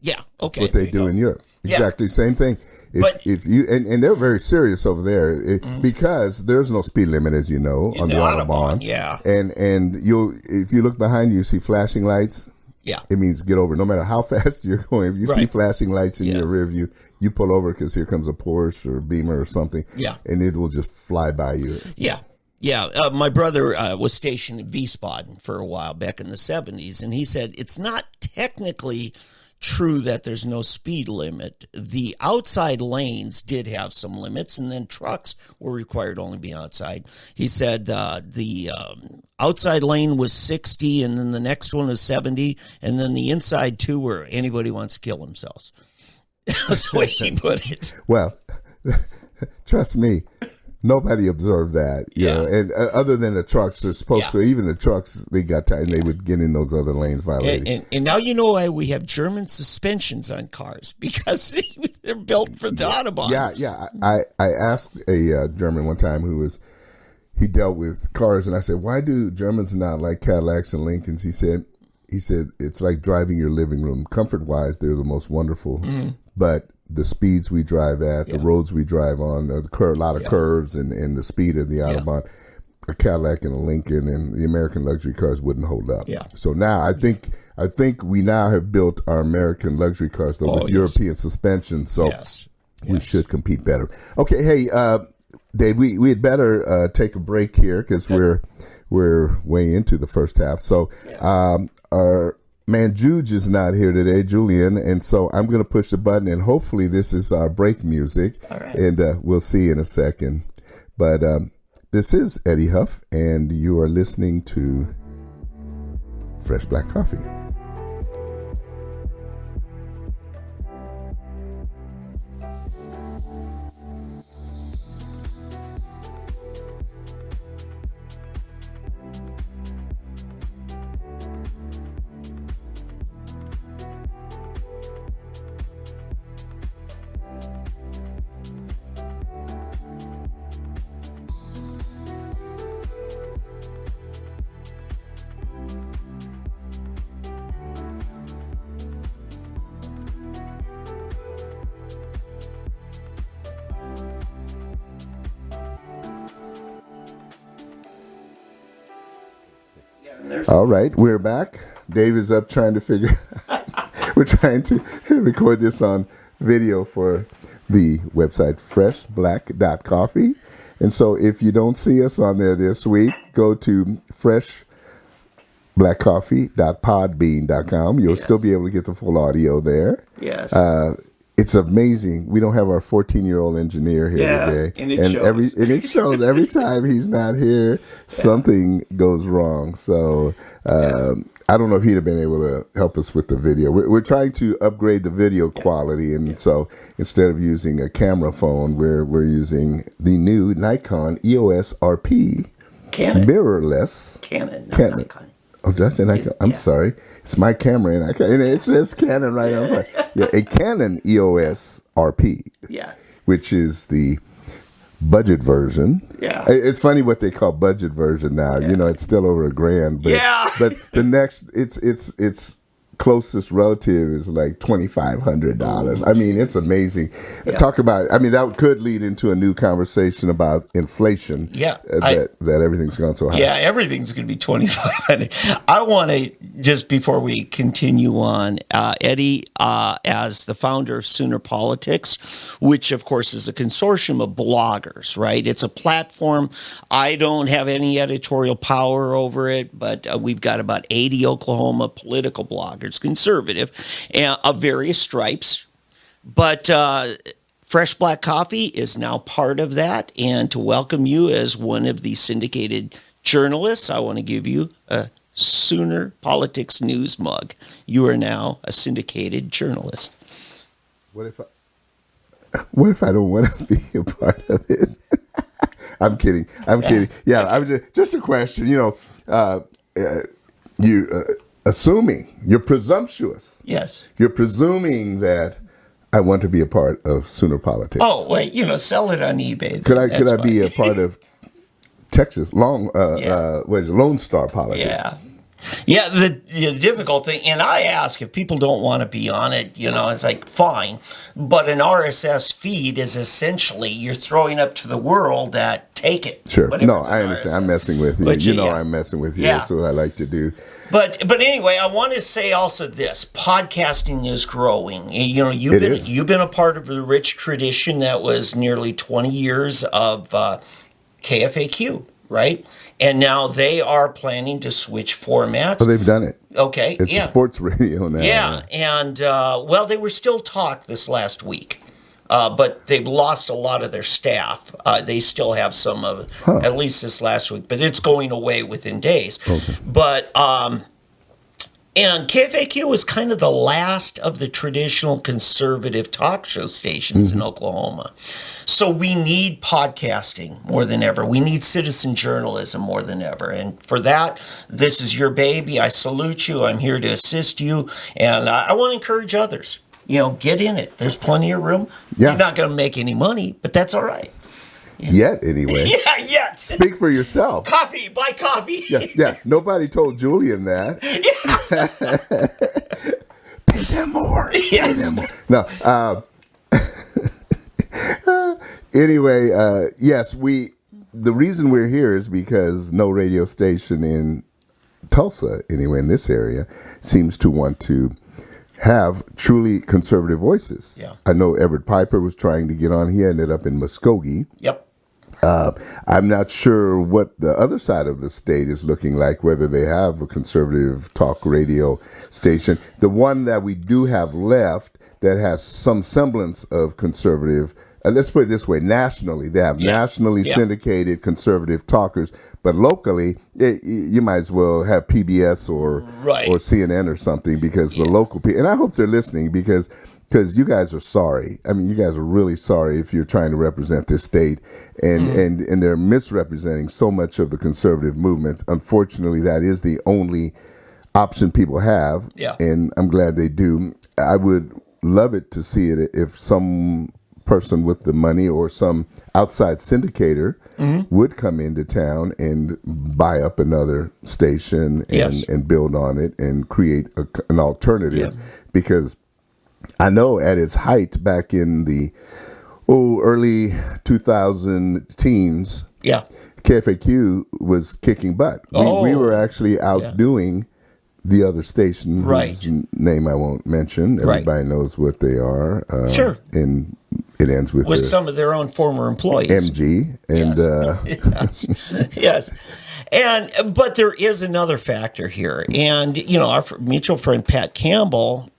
Yeah, okay. That's what they do in Europe. Exactly, same thing. If you and they're very serious over there because there's no speed limit, as you know, on the Autobahn. Yeah, and if you look behind you see flashing lights. Yeah, it means get over. No matter how fast you're going, if you see flashing lights in your rear view, you pull over because here comes a Porsche or a Beamer or something. Yeah, and it will just fly by you. Yeah. Yeah, my brother was stationed in Wiesbaden for a while back in the 70s, and he said it's not technically true that there's no speed limit. The outside lanes did have some limits, and then trucks were required to only be outside. He said the outside lane was 60, and then the next one was 70, and then the inside two where anybody wants to kill themselves. That's the way he put it. Well, trust me. Nobody observed that, and other than the trucks, they're supposed to. Even the trucks, they got tired, and they would get in those other lanes violating. And now you know why we have German suspensions on cars because they're built for the Autobahn. Yeah. I asked a German one time he dealt with cars, and I said, "Why do Germans not like Cadillacs and Lincolns?" He said it's like driving your living room. Comfort wise, they're the most wonderful, but the speeds we drive at, the roads we drive on, a lot of curves and the speed of the Autobahn, a Cadillac and a Lincoln and the American luxury cars wouldn't hold up. Yeah. So now I think we now have built our American luxury cars with European suspension. So we should compete better. Okay. Hey, Dave, we had better take a break here because we're way into the first half. So our man Juge is not here today, Julian, and so I'm going to push the button, and hopefully this is our break music, and we'll see in a second. But this is Eddie Huff, and you are listening to Fresh Black Coffee. All right, we're back. Dave is up trying to figure we're trying to record this on video for the website freshblack.coffee. And so if you don't see us on there this week, go to freshblackcoffee.podbean.com. You'll still be able to get the full audio there. Yes. It's amazing. We don't have our 14-year-old engineer here today. And it shows. It shows every time he's not here, something goes wrong. So I don't know if he'd have been able to help us with the video. We're trying to upgrade the video quality, and so instead of using a camera phone, we're using the new Nikon EOS RP Canon. Mirrorless. Canon. Nikon. Oh, that's an Nikon. I'm sorry. It's my camera, and it says Canon right on front. Yeah, a Canon EOS RP. Yeah. Which is the budget version. Yeah. It's funny what they call budget version now. Yeah. It's still over $1,000. But the next, it's closest relative is like $2,500. I mean, it's amazing. Yeah. Talk about, I mean, that could lead into a new conversation about inflation. Yeah. That everything's gone so high. Yeah, everything's going to be 2,500. I want to, just before we continue on, Eddie, as the founder of Sooner Politics, which of course is a consortium of bloggers, right? It's a platform. I don't have any editorial power over it, but we've got about 80 Oklahoma political bloggers, conservative, of various stripes. But Fresh Black Coffee is now part of that. And to welcome you as one of the syndicated journalists, I want to give you a Sooner Politics News mug. You are now a syndicated journalist. What if I don't want to be a part of it? I'm kidding. Yeah, I was just a question. You know, assuming you're presumptuous. Yes. You're presuming that I want to be a part of Sooner Politics. Oh wait, sell it on eBay. Could I be a part of Texas Lone Star Politics? Yeah. Yeah, the difficult thing, and I ask if people don't want to be on it, it's like, fine. But an RSS feed is essentially, you're throwing up to the world that take it. Sure. No, I understand. RSS. I'm messing with you. But I'm messing with you. Yeah. That's what I like to do. But anyway, I want to say also this: podcasting is growing. You've been a part of the rich tradition that was nearly 20 years of KFAQ, right? And now they are planning to switch formats. Oh, they've done it. Okay. It's a sports radio now. Yeah. And, they were still talk this last week, but they've lost a lot of their staff. They still have some of it, at least this last week, but it's going away within days. Okay. But, and KFAQ was kind of the last of the traditional conservative talk show stations in Oklahoma. So we need podcasting more than ever. We need citizen journalism more than ever. And for that, this is your baby. I salute you. I'm here to assist you. And I want to encourage others. Get in it. There's plenty of room. Yeah. You're not going to make any money, but that's all right. Yeah. Yet, anyway. Yeah, yet. Speak for yourself. Coffee, buy coffee. Yeah. Nobody told Julian that. Pay them more. Yes. Pay them more. No. Anyway, yes, the reason we're here is because no radio station in Tulsa, anyway, in this area, seems to want to have truly conservative voices. Yeah. I know Everett Piper was trying to get on. He ended up in Muskogee. Yep. I'm not sure what the other side of the state is looking like, whether they have a conservative talk radio station. The one that we do have left that has some semblance of conservative, let's put it this way, nationally, they have nationally syndicated conservative talkers, but locally, you might as well have PBS or CNN or something, because the local people, and I hope they're listening, because you guys are sorry. I mean, you guys are really sorry if you're trying to represent this state, and they're misrepresenting so much of the conservative movement. Unfortunately, that is the only option people have, and I'm glad they do. I would love it to see it if some person with the money or some outside syndicator would come into town and buy up another station and build on it and create an alternative, because I know at its height back in the early 2000 teens, KFAQ was kicking butt. We were actually outdoing the other station, whose name I won't mention. Everybody knows what they are. Sure. And it ends with some of their own former employees. MG. And yes. But there is another factor here. And, our mutual friend Pat Campbell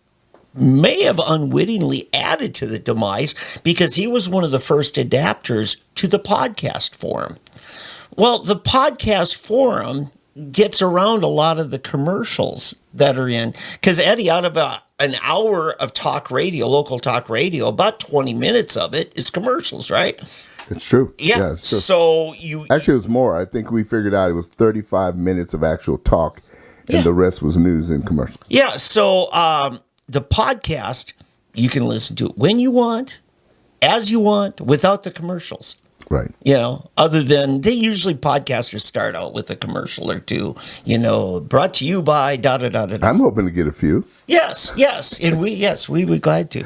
may have unwittingly added to the demise, because he was one of the first adapters to the podcast forum. Well, the podcast forum gets around a lot of the commercials that are in, because Eddie, out of an hour of talk radio, local talk radio, about 20 minutes of it is commercials, right? It's true. Yeah. It's true. So actually, it was more. I think we figured out it was 35 minutes of actual talk, and the rest was news and commercials. Yeah. So the podcast, you can listen to it when you want, as you want, without the commercials. Right. Other than they usually podcasters start out with a commercial or two, brought to you by da da da da. I'm hoping to get a few. Yes, and we would glad to.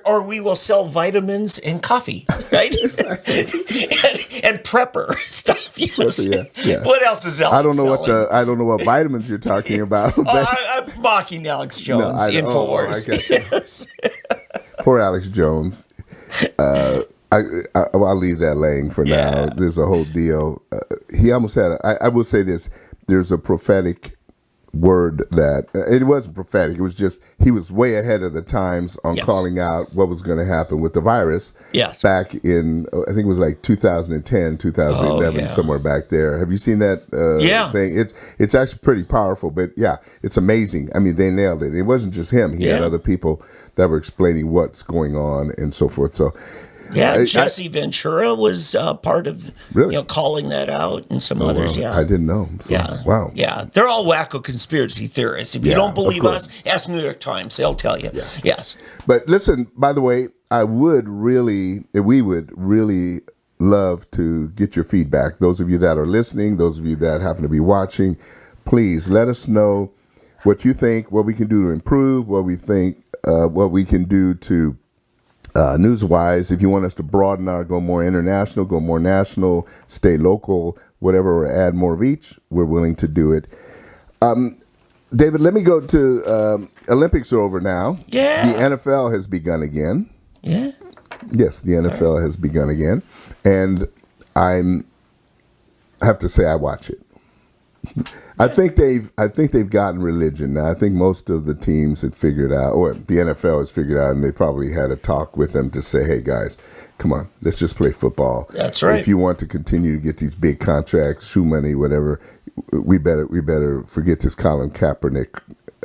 Or we will sell vitamins and coffee, right? and prepper stuff. Yeah. What else is Alex I don't know selling? I don't know what vitamins you're talking about. I'm mocking Alex Jones. Infowars. I got you. Yes. Poor Alex Jones. I'll leave that laying for now. There's a whole deal. He almost had. I will say this: there's a prophetic word that it wasn't prophetic. It was just he was way ahead of the times on calling out what was going to happen with the virus. Yes. Back in I think it was like 2010, 2011, somewhere back there. Have you seen that thing? It's actually pretty powerful. But yeah, it's amazing. I mean, they nailed it. It wasn't just him. He had other people that were explaining what's going on and so forth. So. Yeah, Jesse Ventura was part of calling that out, and some others. Wow. I didn't know. So, wow. Yeah, they're all wacko conspiracy theorists. If you don't believe us, ask New York Times; they'll tell you. Yeah. Yes. But listen, by the way, we would really love to get your feedback. Those of you that are listening, those of you that happen to be watching, please let us know what you think, what we can do to improve, what we think, what we can do to. News-wise, if you want us to broaden go more international, go more national, stay local, whatever, or add more of each, we're willing to do it. David, let me go to Olympics are over now. Yeah. The NFL has begun again. Yeah. Yes, the NFL has begun again. And I have to say I watch it. I think they've gotten religion now. I think most of the teams had figured out, or the NFL has figured out, and they probably had a talk with them to say, "Hey guys, come on, let's just play football. That's right. If you want to continue to get these big contracts, shoe money, whatever, we better forget this Colin Kaepernick.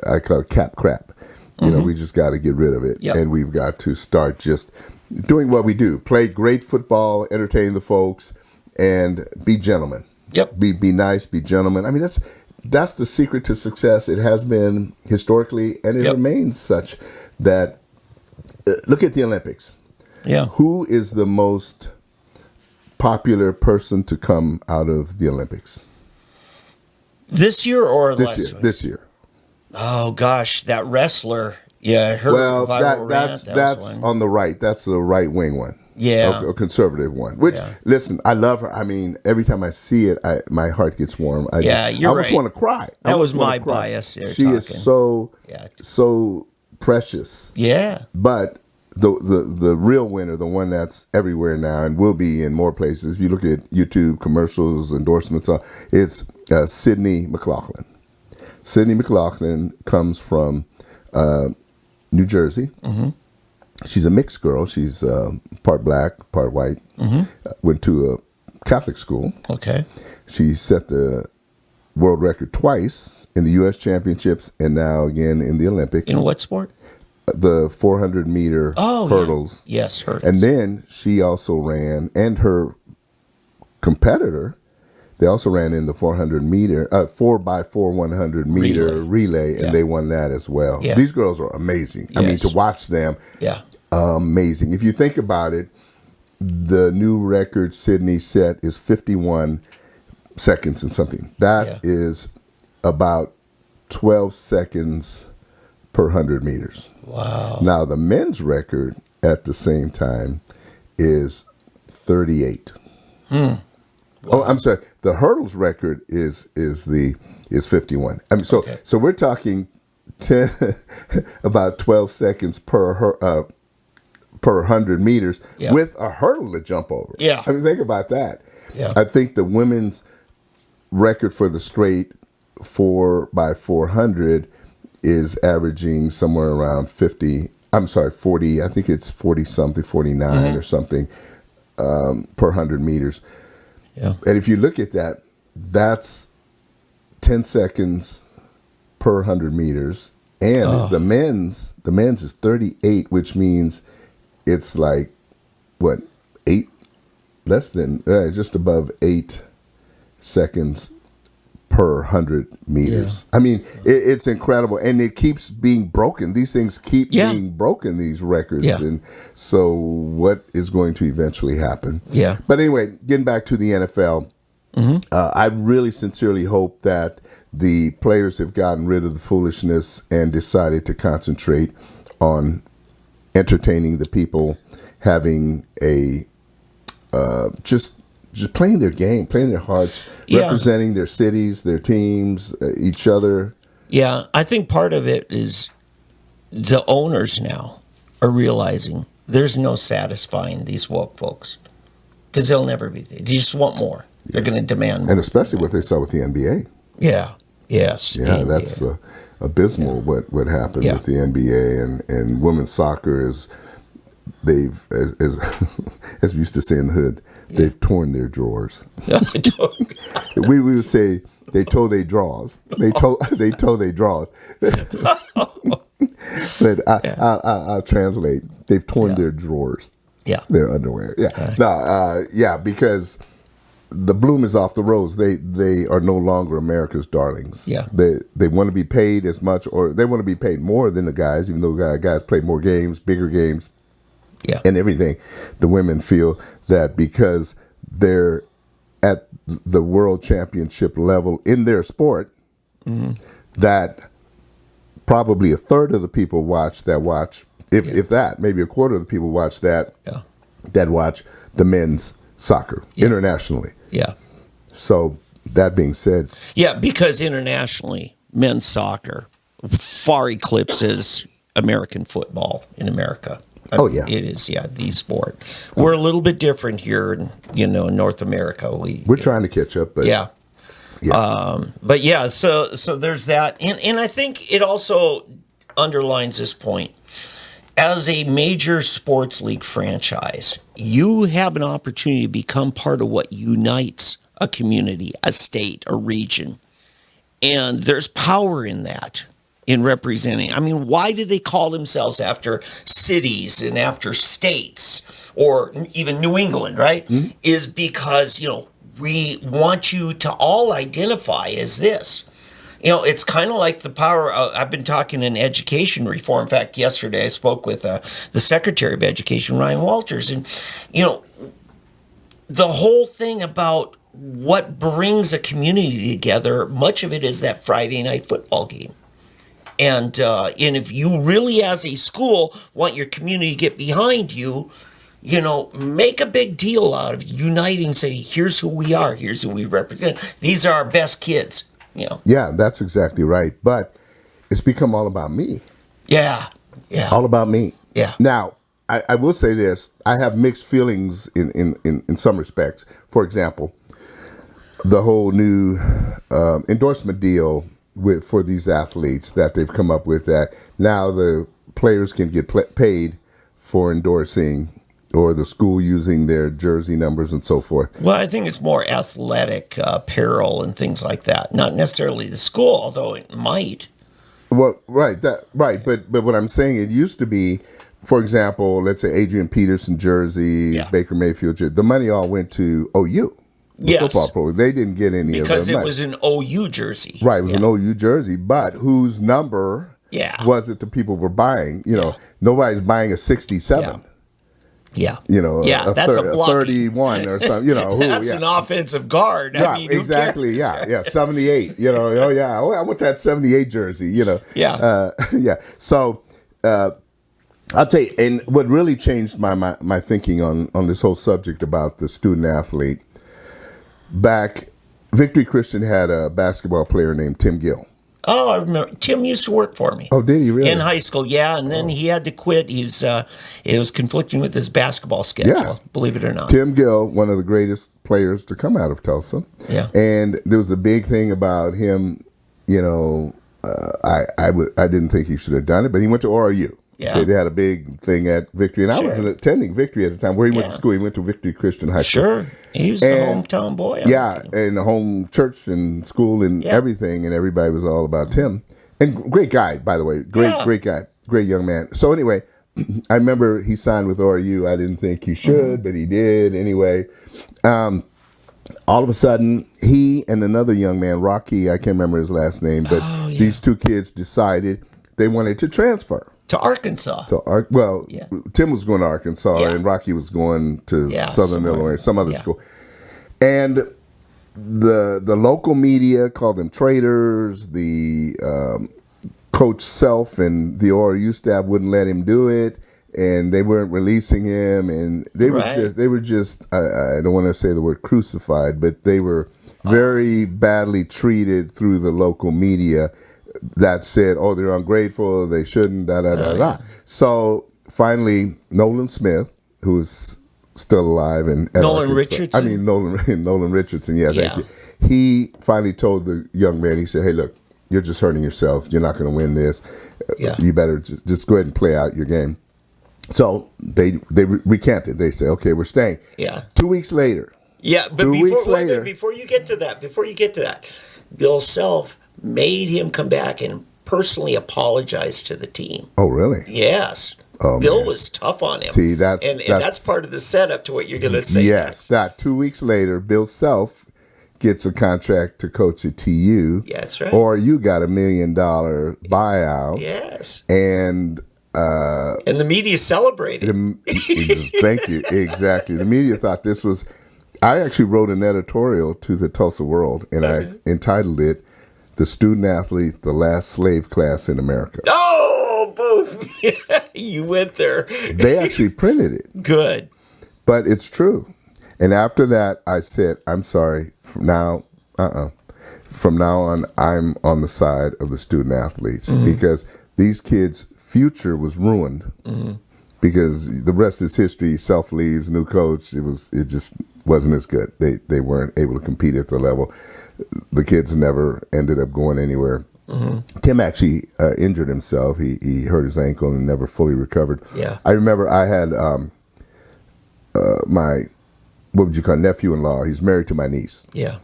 I call it cap crap. We just got to get rid of it, and we've got to start just doing what we do: play great football, entertain the folks, and be gentlemen." Yep. Be nice, be gentlemen. I mean, that's the secret to success. It has been historically, and it remains such that. Look at the Olympics. Yeah. Who is the most popular person to come out of the Olympics? This year or last year? This year. Oh gosh, that wrestler. Yeah, I heard. Well, that's on the right. That's the right wing one. Yeah. A conservative one. Which, listen, I love her. I mean, every time I see it, my heart gets warm. You're I almost want to cry. That was my bias there. She is so precious. Yeah. But the real winner, the one that's everywhere now and will be in more places, if you look at YouTube commercials, endorsements, it's Sydney McLaughlin. Sydney McLaughlin comes from New Jersey. Mm-hmm. She's a mixed girl. She's part black, part white. Mm-hmm. Went to a Catholic school. Okay. She set the world record twice in the U.S. Championships and now again in the Olympics. In what sport? The 400-meter hurdles. Yeah. Yes, hurdles. And then she also ran, and her competitor, they also ran in the 400-meter, 4x4 100-meter relay, and they won that as well. Yeah. These girls are amazing. Yes. I mean, to watch them, amazing. If you think about it, the new record Sydney set is 51 seconds and something. That is about 12 seconds per 100 meters. Wow. Now, the men's record at the same time is 38. Wow. Oh, I'm sorry. The hurdles record is 51. I mean, so we're talking about 12 seconds per 100 meters with a hurdle to jump over. Yeah. I mean, think about that. Yeah. I think the women's record for the straight 4x400 is averaging somewhere around 40. I think it's 40 something, 49 or something per 100 meters. Yeah. And if you look at that, that's 10 seconds per 100 meters. And the men's is 38, which means it's like, what, just above 8 seconds per per 100 meters. I mean, it's incredible, and it keeps being broken. These things keep being broken, these records, and so what is going to eventually happen? Yeah. But anyway, getting back to the NFL, I really sincerely hope that the players have gotten rid of the foolishness and decided to concentrate on entertaining the people, having a just playing their game, playing their hearts, representing their cities, their teams, each other. Yeah, I think part of it is the owners now are realizing there's no satisfying these woke folks because they'll never be. They just want more. They're going to demand more. And especially what they saw with the NBA. Yeah. Yes. Yeah, that's abysmal what happened with the NBA and women's soccer is they've as we used to say in the hood, they've torn their drawers. we would say they tore their draws. They tore their draws. But I'll translate. They've torn their drawers. Yeah, their underwear. Yeah, because the bloom is off the rose. They are no longer America's darlings. Yeah, they want to be paid as much, or they want to be paid more than the guys, even though guys play more games, bigger games. Yeah. And everything. The women feel that because they're at the world championship level in their sport, that probably a third of the people watch, if that, maybe a quarter of the people watch that watch the men's soccer internationally. Yeah. So that being said. Yeah, because internationally, men's soccer far eclipses American football in America. It is, the sport. We're a little bit different here, in North America. We're trying to catch up, but so there's that, and I think it also underlines this point. As a major sports league franchise, you have an opportunity to become part of what unites a community, a state, a region, and there's power in that. In representing, I mean, why do they call themselves after cities and after states or even New England, right? Is because, we want you to all identify as this. It's kind of like the power. I've been talking in education reform. In fact, yesterday I spoke with the Secretary of Education, Ryan Walters, and, the whole thing about what brings a community together, much of it is that Friday night football game. And if you really, as a school, want your community to get behind you, make a big deal out of uniting. Say, here's who we are. Here's who we represent. These are our best kids. Yeah, that's exactly right. But it's become all about me. Yeah. All about me. Yeah. Now, I will say this. I have mixed feelings in some respects. For example, the whole new endorsement deal for these athletes that they've come up with, that now the players can get paid for endorsing, or the school using their jersey numbers and so forth. Well, I think it's more athletic apparel and things like that, not necessarily the school, although it might. Well, right, but what I'm saying, it used to be, for example, let's say Adrian Peterson jersey, Baker Mayfield jersey, the money all went to OU. Football program. They didn't get any because of it was an OU jersey. Right, it was an OU jersey, but whose number was it the people were buying? Nobody's buying a 67. That's a 31 or something. That's an offensive guard. I mean, exactly. Yeah, 78. I want that 78 jersey. So I'll tell you, and what really changed my thinking on this whole subject about the student athlete. Back, Victory Christian had a basketball player named Tim Gill. Oh, I remember. Tim used to work for me. Oh, did he really? In high school, and then he had to quit. It was conflicting with his basketball schedule, believe it or not. Tim Gill, one of the greatest players to come out of Tulsa. Yeah. And there was a big thing about him, I didn't think he should have done it, but he went to ORU. Yeah. Okay, they had a big thing at Victory, and I wasn't attending Victory at the time. Where he went to school, he went to Victory Christian High School. Sure, he was the hometown boy. And the home church and school and everything, and everybody was all about Tim. And great guy, by the way, great guy, great young man. So anyway, I remember he signed with ORU. I didn't think he should, but he did anyway. all of a sudden, he and another young man, Rocky, I can't remember his last name, but these two kids decided they wanted to transfer. To Arkansas. Tim was going to Arkansas, and Rocky was going to Southern Illinois, some other school. And the local media called them traitors. The coach Self and the ORU staff wouldn't let him do it, and they weren't releasing him. And they were just I don't want to say the word crucified, but they were very badly treated through the local media. That said, oh, they're ungrateful, they shouldn't, da. So finally, Nolan Smith, who is still alive, and Nolan Richardson. Nolan Richardson. Yeah, thank you. He finally told the young man. He said, "Hey, look, you're just hurting yourself. You're not going to win this. You better just go ahead and play out your game." So they recanted. They said, "Okay, we're staying." Yeah. 2 weeks later. Yeah, but before you get to that, Bill Self made him come back and personally apologize to the team. Oh, really? Yes. Oh, Bill was tough on him. See, that's part of the setup to what you're going to say. Yes. That 2 weeks later, Bill Self gets a contract to coach at TU. Yeah, that's right. Or you got $1 million buyout. Yes. And the media celebrated. Thank you. Exactly. The media thought this was. I actually wrote an editorial to the Tulsa World, and I entitled it "The Student Athlete, the Last Slave Class in America." Oh, boom. You went there. They actually printed it. Good. But it's true. And after that, I said, I'm sorry. From now on, I'm on the side of the student athletes because these kids' future was ruined because the rest is history. Self leaves, new coach. It just wasn't as good. They weren't able to compete at the level. The kids never ended up going anywhere. Tim actually injured himself. He hurt his ankle and never fully recovered. Yeah. I remember I had my, what would you call, nephew-in-law. He's married to my niece. Yeah.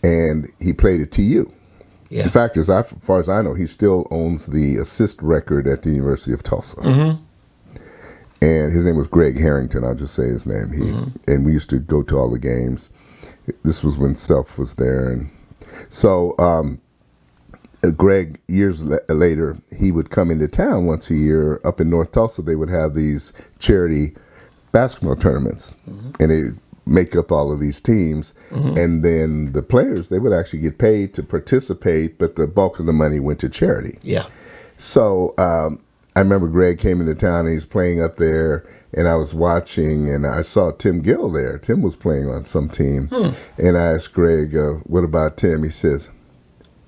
And he played at TU. Yeah. In fact, as far as I know, he still owns the assist record at the University of Tulsa. And his name was Greg Harrington. I'll just say his name. And we used to go to all the games. This was when Self was there. And so Greg, years later, he would come into town once a year. Up in North Tulsa, they would have these charity basketball tournaments. And they make up all of these teams. And then the players, they would actually get paid to participate, but the bulk of the money went to charity. Yeah. So I remember Greg came into town and he was playing up there, and I was watching, and I saw Tim Gill there. Tim was playing on some team. And I asked Greg, what about Tim? He says,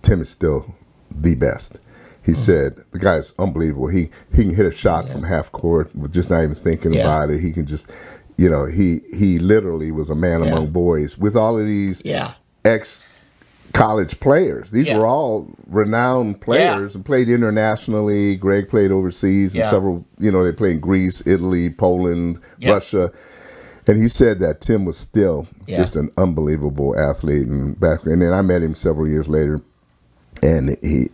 Tim is still the best. He said, the guy's unbelievable. He can hit a shot from half court with just not even thinking about it. He can just, he literally was a man among boys with all of these ex-college players. These were all renowned players and played internationally. Greg played overseas and several, they played in Greece, Italy, Poland, Russia. And he said that Tim was still just an unbelievable athlete. And then I met him several years later, and he,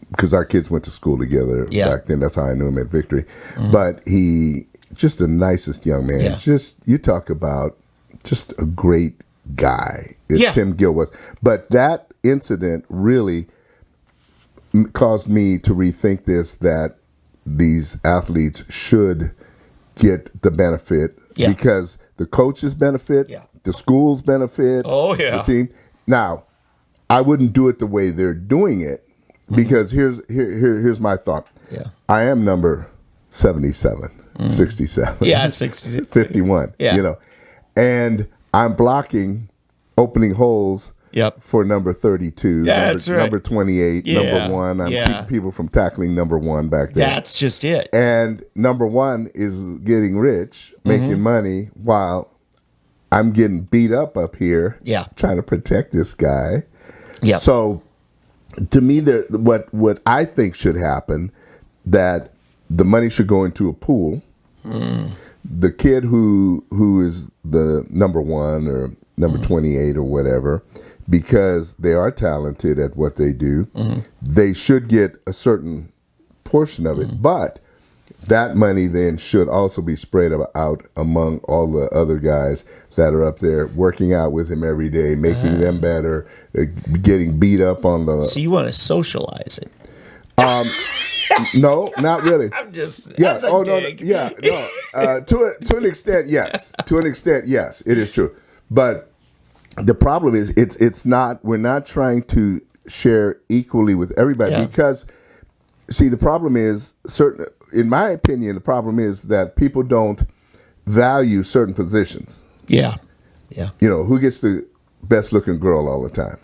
because our kids went to school together back then. That's how I knew him at Victory. But he, just the nicest young man. Just, you talk about just a great guy. Tim Gill was. But that incident really caused me to rethink this, that these athletes should get the benefit because the coaches benefit, the schools benefit, the team. Now, I wouldn't do it the way they're doing it because here's my thought. I am number 77, 67, 67, 51, and I'm blocking opening holes for number 32, number 28, number 1. I'm keeping people from tackling number 1 back there. That's just it. And number 1 is getting rich, making money, while I'm getting beat up here, trying to protect this guy. So, to me, what I think should happen, that the money should go into a pool. The kid who is the number 1 or number 28 or whatever, because they are talented at what they do, they should get a certain portion of it. But that money then should also be spread out among all the other guys that are up there working out with him every day, making them better, getting beat up on the. So you want to socialize it? No, not really. I'm just Yeah. that's a Oh dig. no. Yeah. No. To an extent, yes. To an extent, yes. It is true. But the problem is, it's not. We're not trying to share equally with everybody because, see, the problem is certain. In my opinion, the problem is that people don't value certain positions. Yeah. Yeah. You know, who gets the best looking girl all the time?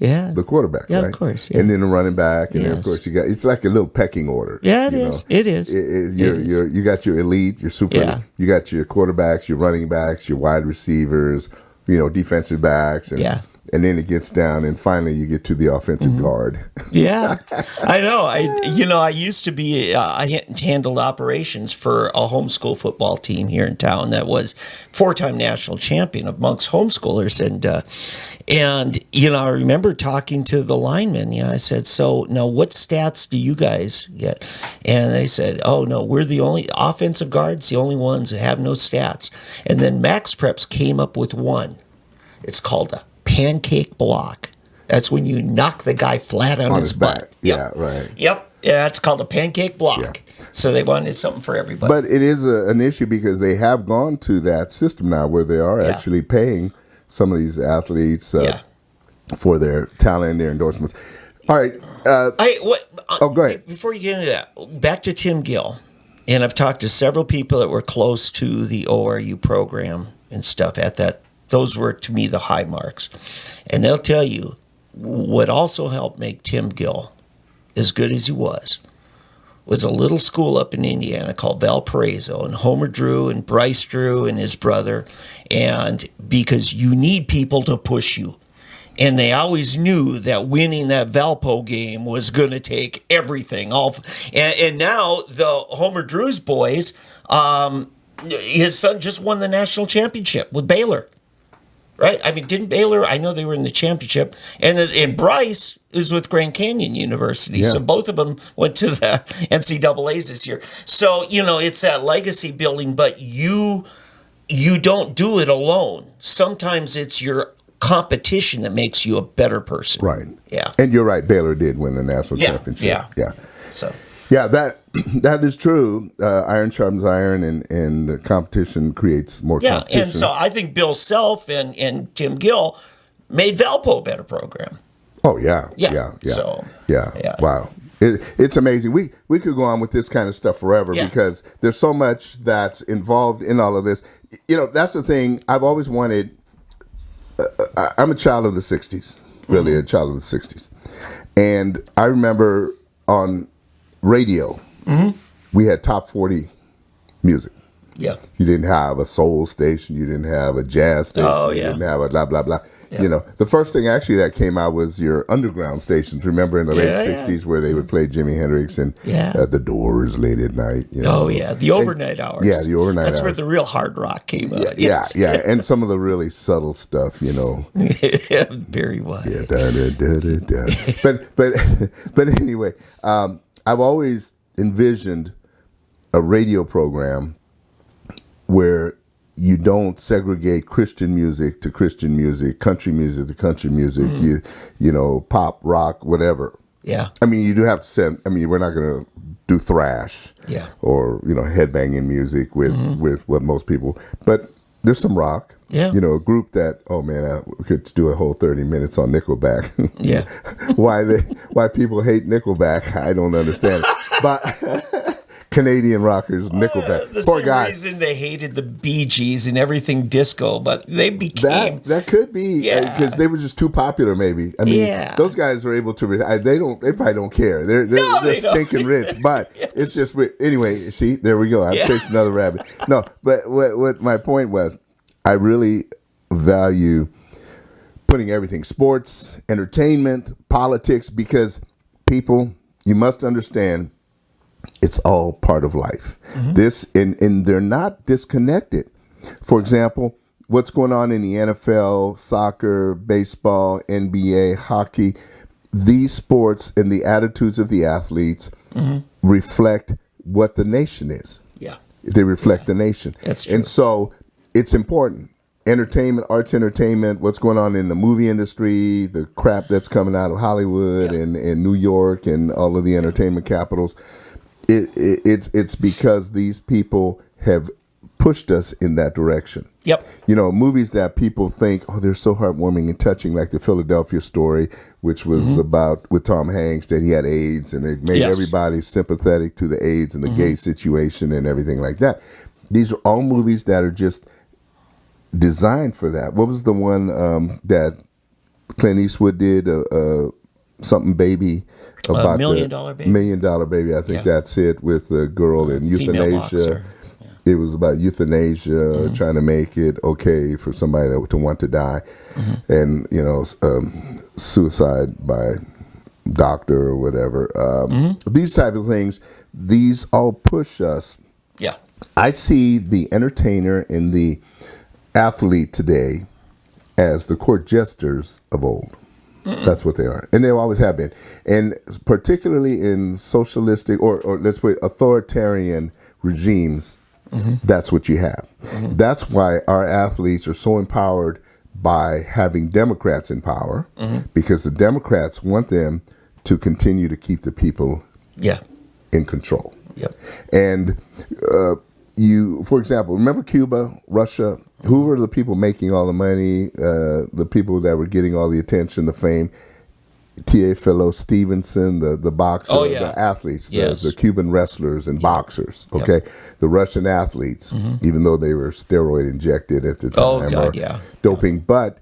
Yeah. The quarterback, Yeah, right? of course. Yeah. And then the running back, and then of Yes. course you got. It's like a little pecking order. Yeah, it you is. know? It is. You got your elite, your super. Yeah. You got your quarterbacks, your running backs, your wide receivers, defensive backs, and then it gets down, and finally you get to the offensive guard. Yeah, I know. I used to be. I handled operations for a homeschool football team here in town that was 4-time national champion amongst homeschoolers, and I remember talking to the linemen. I said, "So now, what stats do you guys get?" And they said, "Oh no, we're the only offensive guards, the only ones who have no stats." And then Max Preps came up with one. It's called a pancake block. That's when you knock the guy flat on his butt. Back. Yeah, right. Yep. Yeah, it's called a pancake block. Yeah. So they wanted something for everybody. But it is an issue because they have gone to that system now where they are actually paying some of these athletes for their talent and their endorsements. All right. Go ahead. Before you get into that, back to Tim Gill. And I've talked to several people that were close to the ORU program and stuff at that. Those were, to me, the high marks. And they'll tell you what also helped make Tim Gill as good as he was a little school up in Indiana called Valparaiso, and Homer Drew and Bryce Drew and his brother. And because you need people to push you. And they always knew that winning that Valpo game was going to take everything off. And now the Homer Drew's boys, his son just won the national championship with Baylor. Right? I mean, didn't Baylor? I know they were in the championship. And Bryce is with Grand Canyon University. Yeah. So both of them went to the NCAAs this year. So, it's that legacy building, but you don't do it alone. Sometimes it's your competition that makes you a better person. Right. Yeah. And you're right. Baylor did win the national championship. Yeah. So. Yeah, that is true. Iron sharpens iron, and the competition creates more competition. And so I think Bill Self and Tim Gill made Valpo a better program. Oh, yeah. So, Wow. It's amazing. We could go on with this kind of stuff forever because there's so much that's involved in all of this. That's the thing. I've always wanted. I'm a child of the 60s, really a child of the 60s. And I remember on radio, we had top 40 music. Yeah. You didn't have a soul station. You didn't have a jazz station. Oh, You yeah. didn't have a blah, blah, blah. Yeah. The first thing actually that came out was your underground stations. Remember in the late 60s where they would play Jimi Hendrix and The Doors late at night. Oh, yeah. The overnight hours. Yeah, the overnight That's hours. where the real hard rock came out. Yeah, and some of the really subtle stuff, Very wide. Yeah, But anyway, I've always envisioned a radio program where you don't segregate Christian music to Christian music, country music to country music, pop, rock, whatever. Yeah. I mean, you do have to send. I mean, we're not going to do thrash, or headbanging music with what most people. But there's some rock. Yeah. A group that we could do a whole 30 minutes on Nickelback. Yeah. why people hate Nickelback, I don't understand. But Canadian rockers, Nickelback. The Poor same guy. reason they hated the Bee Gees and everything disco, but they became that could be because they were just too popular. Maybe I mean those guys are able to. They probably don't care. They're stinking rich, but it's just anyway. See, there we go. I've chased another rabbit. No, but what my point was, I really value putting everything: sports, entertainment, politics, because people, you must understand. It's all part of life. This and they're not disconnected. For example, what's going on in the NFL, soccer, baseball, NBA, hockey, these sports and the attitudes of the athletes reflect what the nation is. Yeah. They reflect the nation. That's true. And so it's important. Entertainment, arts entertainment, what's going on in the movie industry, the crap that's coming out of Hollywood and New York and all of the entertainment capitals. It's because these people have pushed us in that direction. Yep. Movies that people think, oh, they're so heartwarming and touching, like the Philadelphia Story, which was about with Tom Hanks, that he had AIDS, and it made everybody sympathetic to the AIDS and the gay situation and everything like that. These are all movies that are just designed for that. What was the one that Clint Eastwood did? Something Baby. About $1 Million Baby. $1 Million Baby. I think that's it, with the girl in euthanasia. It was about euthanasia, trying to make it okay for somebody to want to die, and suicide by doctor or whatever. These type of things, these all push us. Yeah, I see the entertainer and the athlete today as the court jesters of old. That's what they are, and they always have been, and particularly in socialistic or let's put authoritarian regimes. That's what you have. That's why our athletes are so empowered by having Democrats in power, because the Democrats want them to continue to keep the people in control. Yep. And for example, remember Cuba, Russia? Who were the people making all the money? The people that were getting all the attention, the fame? T.A. Philo Stevenson, the boxer, the athletes, the Cuban wrestlers and boxers, okay? The Russian athletes, even though they were steroid injected at the time doping. But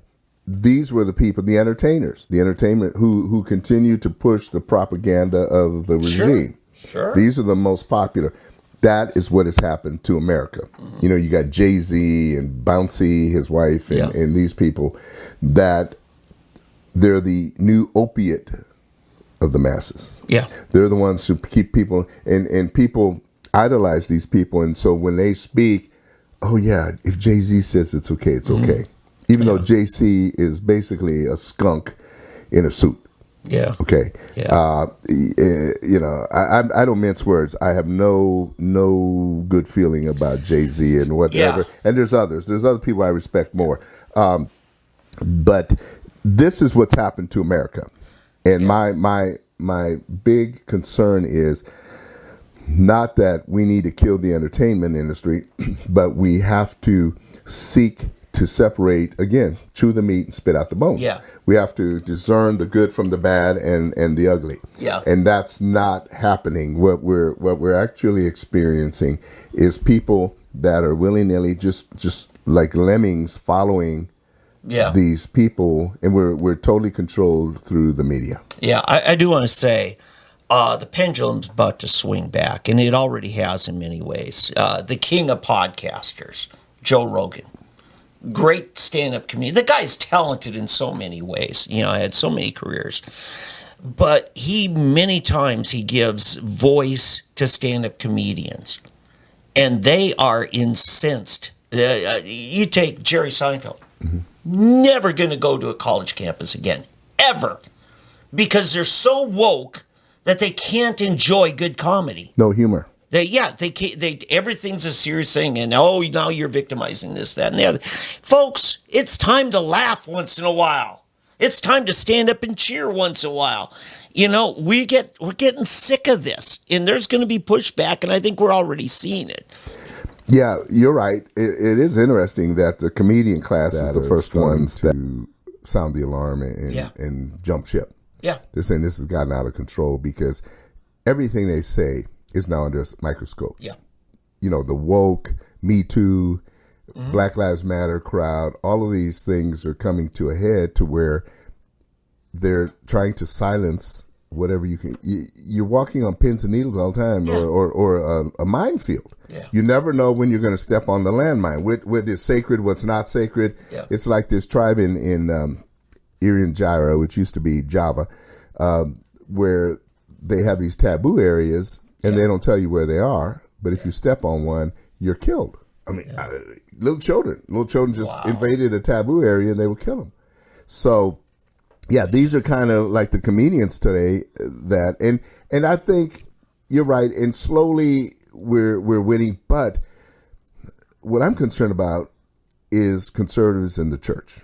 these were the people, the entertainers, the entertainment who continue to push the propaganda of the regime. Sure. These are the most popular. That is what has happened to America. You got Jay-Z and Bouncy, his wife, and these people that... They're the new opiate of the masses. Yeah. They're the ones who keep people, and people idolize these people. And so when they speak, oh, yeah, if Jay-Z says it's okay, it's okay. Even though Jay-Z is basically a skunk in a suit. Yeah. Okay. Yeah. I don't mince words. I have no good feeling about Jay-Z and whatever. Yeah. And there's others. There's other people I respect more. But this is what's happened to America. And my big concern is not that we need to kill the entertainment industry, but we have to seek to separate, again, chew the meat and spit out the bones. Yeah. We have to discern the good from the bad and the ugly. Yeah. And that's not happening. What we're actually experiencing is people that are willy-nilly just like lemmings following these people, and we're totally controlled through the media. Yeah, I do want to say the pendulum's about to swing back, and it already has in many ways. The king of podcasters, Joe Rogan, great stand-up comedian. The guy's talented in so many ways. I had so many careers. But many times he gives voice to stand-up comedians, and they are incensed. You take Jerry Seinfeld. Never going to go to a college campus again, ever, because they're so woke that they can't enjoy good comedy. No humor. They can't. Everything's a serious thing, and now you're victimizing this, that, and the other. Folks, it's time to laugh once in a while. It's time to stand up and cheer once in a while. We're getting sick of this, and there's going to be pushback, and I think we're already seeing it. Yeah, you're right. It is interesting that the comedian class is the first ones to sound the alarm and jump ship. Yeah. They're saying this has gotten out of control because everything they say is now under a microscope. Yeah. The woke, Me Too, Black Lives Matter crowd, all of these things are coming to a head to where they're trying to silence whatever you can. You're walking on pins and needles all the time, or a minefield. Yeah. You never know when you're going to step on the landmine. What is sacred, what's not sacred. Yeah. It's like this tribe in Irian Jaya, which used to be Java, where they have these taboo areas, and they don't tell you where they are. But if you step on one, you're killed. I mean, little children just invaded a taboo area, and they would kill them. So, yeah, these are kind of like the comedians today and I think you're right, and slowly we're winning. But what I'm concerned about is conservatives in the church.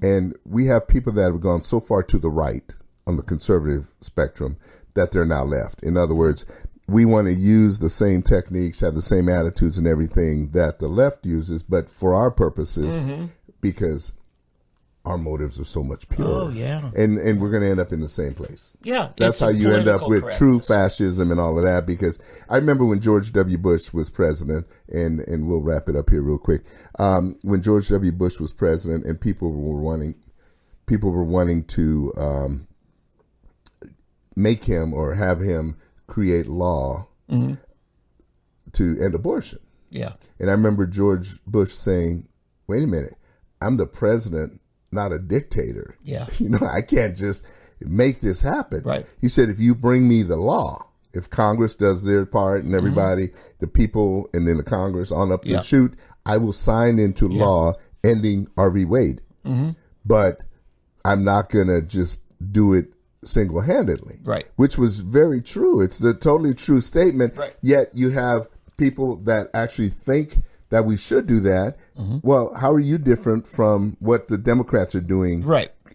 And we have people that have gone so far to the right on the conservative spectrum that they're now left. In other words, we want to use the same techniques, have the same attitudes and everything that the left uses, but for our purposes, because our motives are so much purer. Oh, yeah. And we're going to end up in the same place. Yeah. That's how you end up with true fascism and all of that, because I remember when George W. Bush was president, and we'll wrap it up here real quick. When George W. Bush was president and people were wanting to make him or have him create law to end abortion. Yeah. And I remember George Bush saying, wait a minute, I'm the president, not a dictator. Yeah. I can't just make this happen. Right. He said, if you bring me the law, if Congress does their part and everybody, the people, and then the Congress on up the chute, I will sign into law ending R. V. Wade. But I'm not going to just do it single-handedly. Right. Which was very true. It's a totally true statement. Right. Yet you have people that actually think that we should do that. Well, how are you different from what the Democrats are doing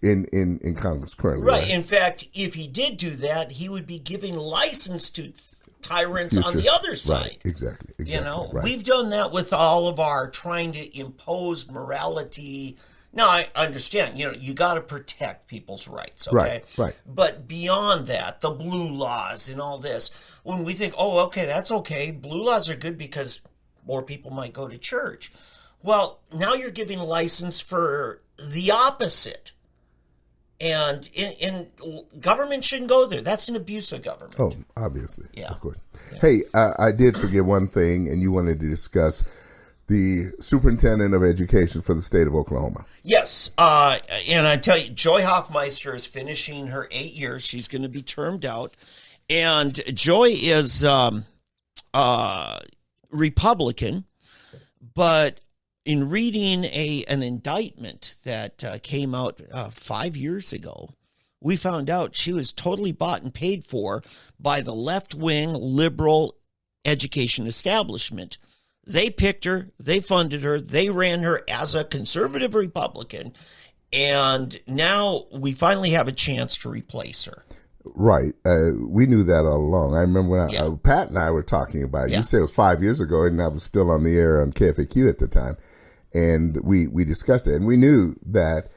in Congress currently? Right. In fact, if he did do that, he would be giving license to tyrants on the other side. Right. Exactly. We've done that with all of our trying to impose morality. Now, I understand, you got to protect people's rights, okay? Right. But beyond that, the blue laws and all this, when we think, oh, okay, that's okay, blue laws are good because more people might go to church. Well, now you're giving license for the opposite. And in government shouldn't go there. That's an abuse of government. Oh, obviously. Yeah. Of course. Yeah. Hey, I did forget one thing, and you wanted to discuss the superintendent of education for the state of Oklahoma. Yes. And I tell you, Joy Hoffmeister is finishing her 8 years. She's going to be termed out. And Joy is Republican, but in reading an indictment that came out 5 years ago, we found out she was totally bought and paid for by the left-wing liberal education establishment. They picked her, they funded her, they ran her as a conservative Republican, and now we finally have a chance to replace her. Right. We knew that all along. I remember when Pat and I were talking about it. You said it was 5 years ago, and I was still on the air on KFAQ at the time. And we discussed it. And we knew that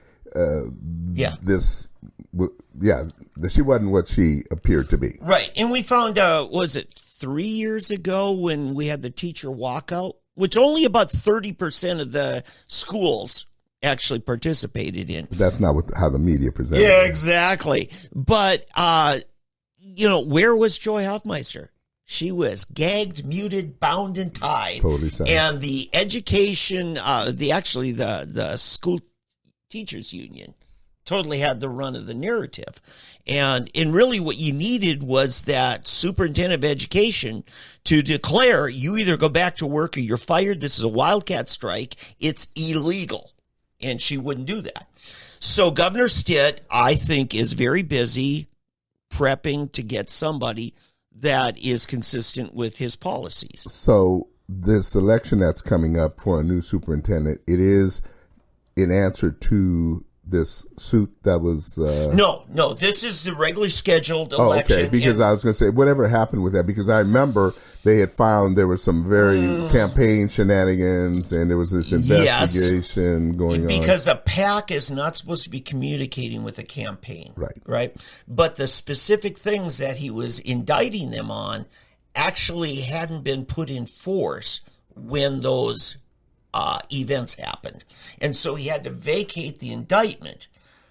she wasn't what she appeared to be. Right. And we found out, was it 3 years ago when we had the teacher walkout, which only about 30% of the schools actually participated in. That's not how the media presented it. Yeah, exactly. But, where was Joy Hoffmeister? She was gagged, muted, bound, and tied. Totally sad. And the education, the school teachers union totally had the run of the narrative. And really what you needed was that superintendent of education to declare you either go back to work or you're fired. This is a wildcat strike. It's illegal. And she wouldn't do that. So Governor Stitt, I think, is very busy prepping to get somebody that is consistent with his policies. So this election that's coming up for a new superintendent, it is in answer to this suit that was... No, this is the regularly scheduled election. Oh, okay, because I was going to say, whatever happened with that, because I remember they had found there was some very campaign shenanigans, and there was this investigation going on. Because a PAC is not supposed to be communicating with a campaign. Right? But the specific things that he was indicting them on actually hadn't been put in force when those events happened. And so he had to vacate the indictment.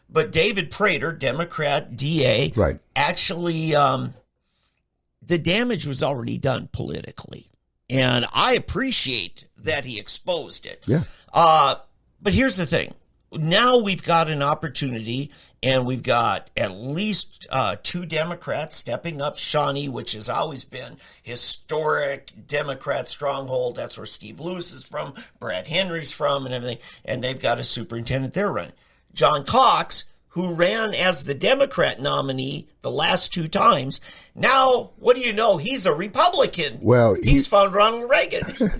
But David Prater, Democrat DA, actually, the damage was already done politically. And I appreciate that he exposed it. Yeah. But here's the thing. Now we've got an opportunity, and we've got at least two Democrats stepping up. Shawnee, which has always been historic Democrat stronghold. That's where Steve Lewis is from, Brad Henry's from, and everything. And they've got a superintendent they're running. John Cox, who ran as the Democrat nominee the last 2 times. Now, what do you know? He's a Republican. Well, he's found Ronald Reagan.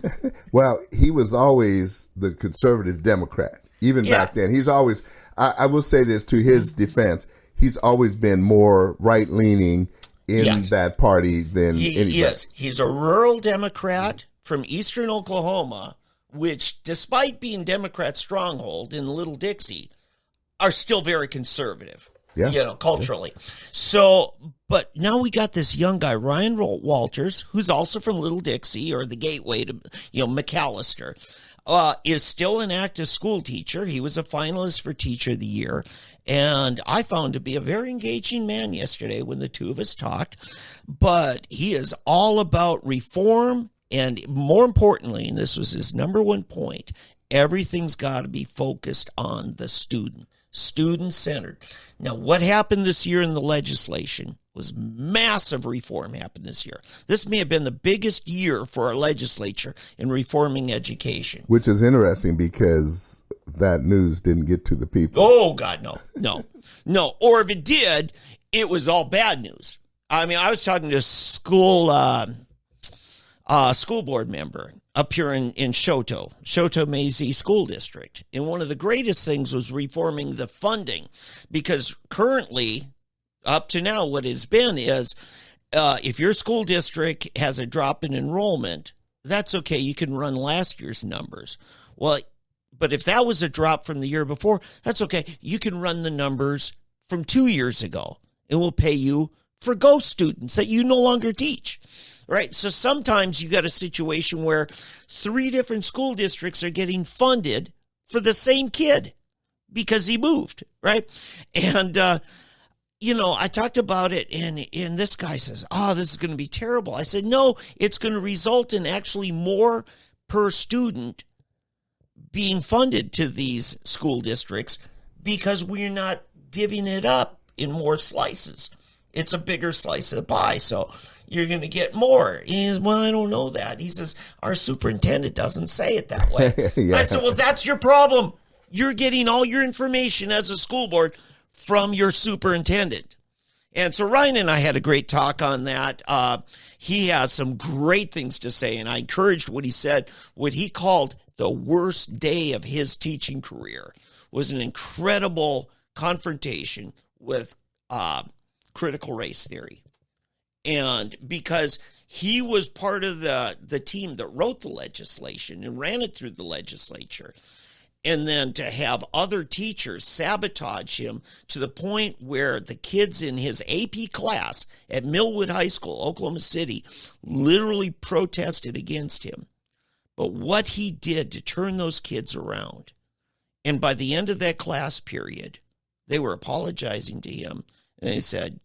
Well, he was always the conservative Democrat, even back then. He's always, I will say this to his defense, he's always been more right-leaning in that party than anybody. He is. He's a rural Democrat from eastern Oklahoma, which, despite being Democrat stronghold in Little Dixie, are still very conservative, culturally. Yeah. So, but now we got this young guy, Ryan Walters, who's also from Little Dixie, or the gateway to, McAllister, is still an active school teacher. He was a finalist for Teacher of the Year, and I found to be a very engaging man yesterday when the two of us talked. But he is all about reform, and more importantly, and this was his number one point, everything's got to be focused on the student. Student-centered. Now, what happened this year in the legislation was massive reform happened this year. This may have been the biggest year for our legislature in reforming education. Which is interesting because that news didn't get to the people. Oh, God, no. Or if it did, it was all bad news. I mean, I was talking to a school board member up here in Shoto Maize School District. And one of the greatest things was reforming the funding, because currently, up to now, what it's been is if your school district has a drop in enrollment, that's okay. You can run last year's numbers. Well, but if that was a drop from the year before, that's okay. You can run the numbers from 2 years ago, and we'll pay you for ghost students that you no longer teach. Right. So sometimes you got a situation where 3 different school districts are getting funded for the same kid because he moved. Right. And, I talked about it, and this guy says, this is going to be terrible. I said, no, it's going to result in actually more per student being funded to these school districts because we're not divvying it up in more slices. It's a bigger slice of the pie. So you're going to get more. He says, well, I don't know that. He says, our superintendent doesn't say it that way. I said, well, that's your problem. You're getting all your information as a school board from your superintendent. And so Ryan and I had a great talk on that. He has some great things to say, and I encouraged what he said. What he called the worst day of his teaching career was an incredible confrontation with critical race theory. And because he was part of the team that wrote the legislation and ran it through the legislature, and then to have other teachers sabotage him to the point where the kids in his AP class at Millwood High School, Oklahoma City, literally protested against him. But what he did to turn those kids around, and by the end of that class period, they were apologizing to him, and they said,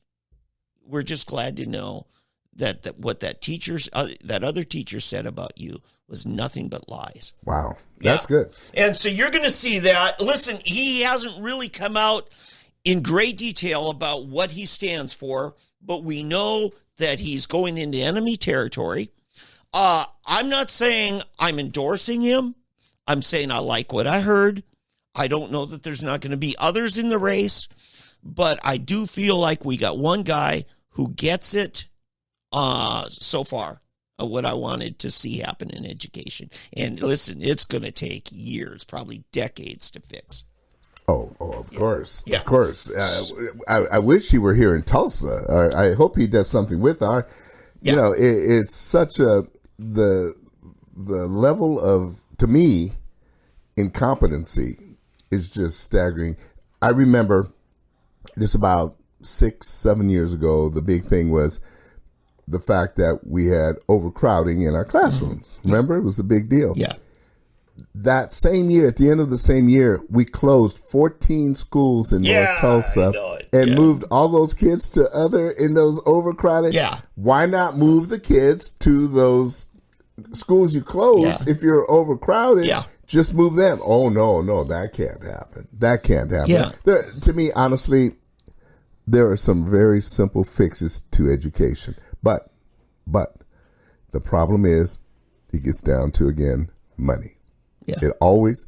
we're just glad to know that what that other teacher said about you was nothing but lies. Wow. That's good. And so you're going to see that. Listen, he hasn't really come out in great detail about what he stands for, but we know that he's going into enemy territory. I'm not saying I'm endorsing him. I'm saying I like what I heard. I don't know that there's not going to be others in the race, but I do feel like we got one guy who gets it so far, what I wanted to see happen in education. And listen, it's going to take years, probably decades to fix. Oh, of course. Yeah. Of course. I wish he were here in Tulsa. I hope he does something with our, it's such the level of, to me, incompetency is just staggering. I remember just about 6-7 years ago, the big thing was the fact that we had overcrowding in our classrooms. Mm-hmm. Remember? It was a big deal. Yeah. That same year, at the end of the same year, we closed 14 schools in North Tulsa and moved all those kids to in those overcrowded. Yeah. Why not move the kids to those schools you closed if you're overcrowded? Yeah. Just move them. Oh, no, that can't happen. That can't happen. Yeah. To me, honestly, there are some very simple fixes to education. But the problem is it gets down to, again, money. Yeah. It always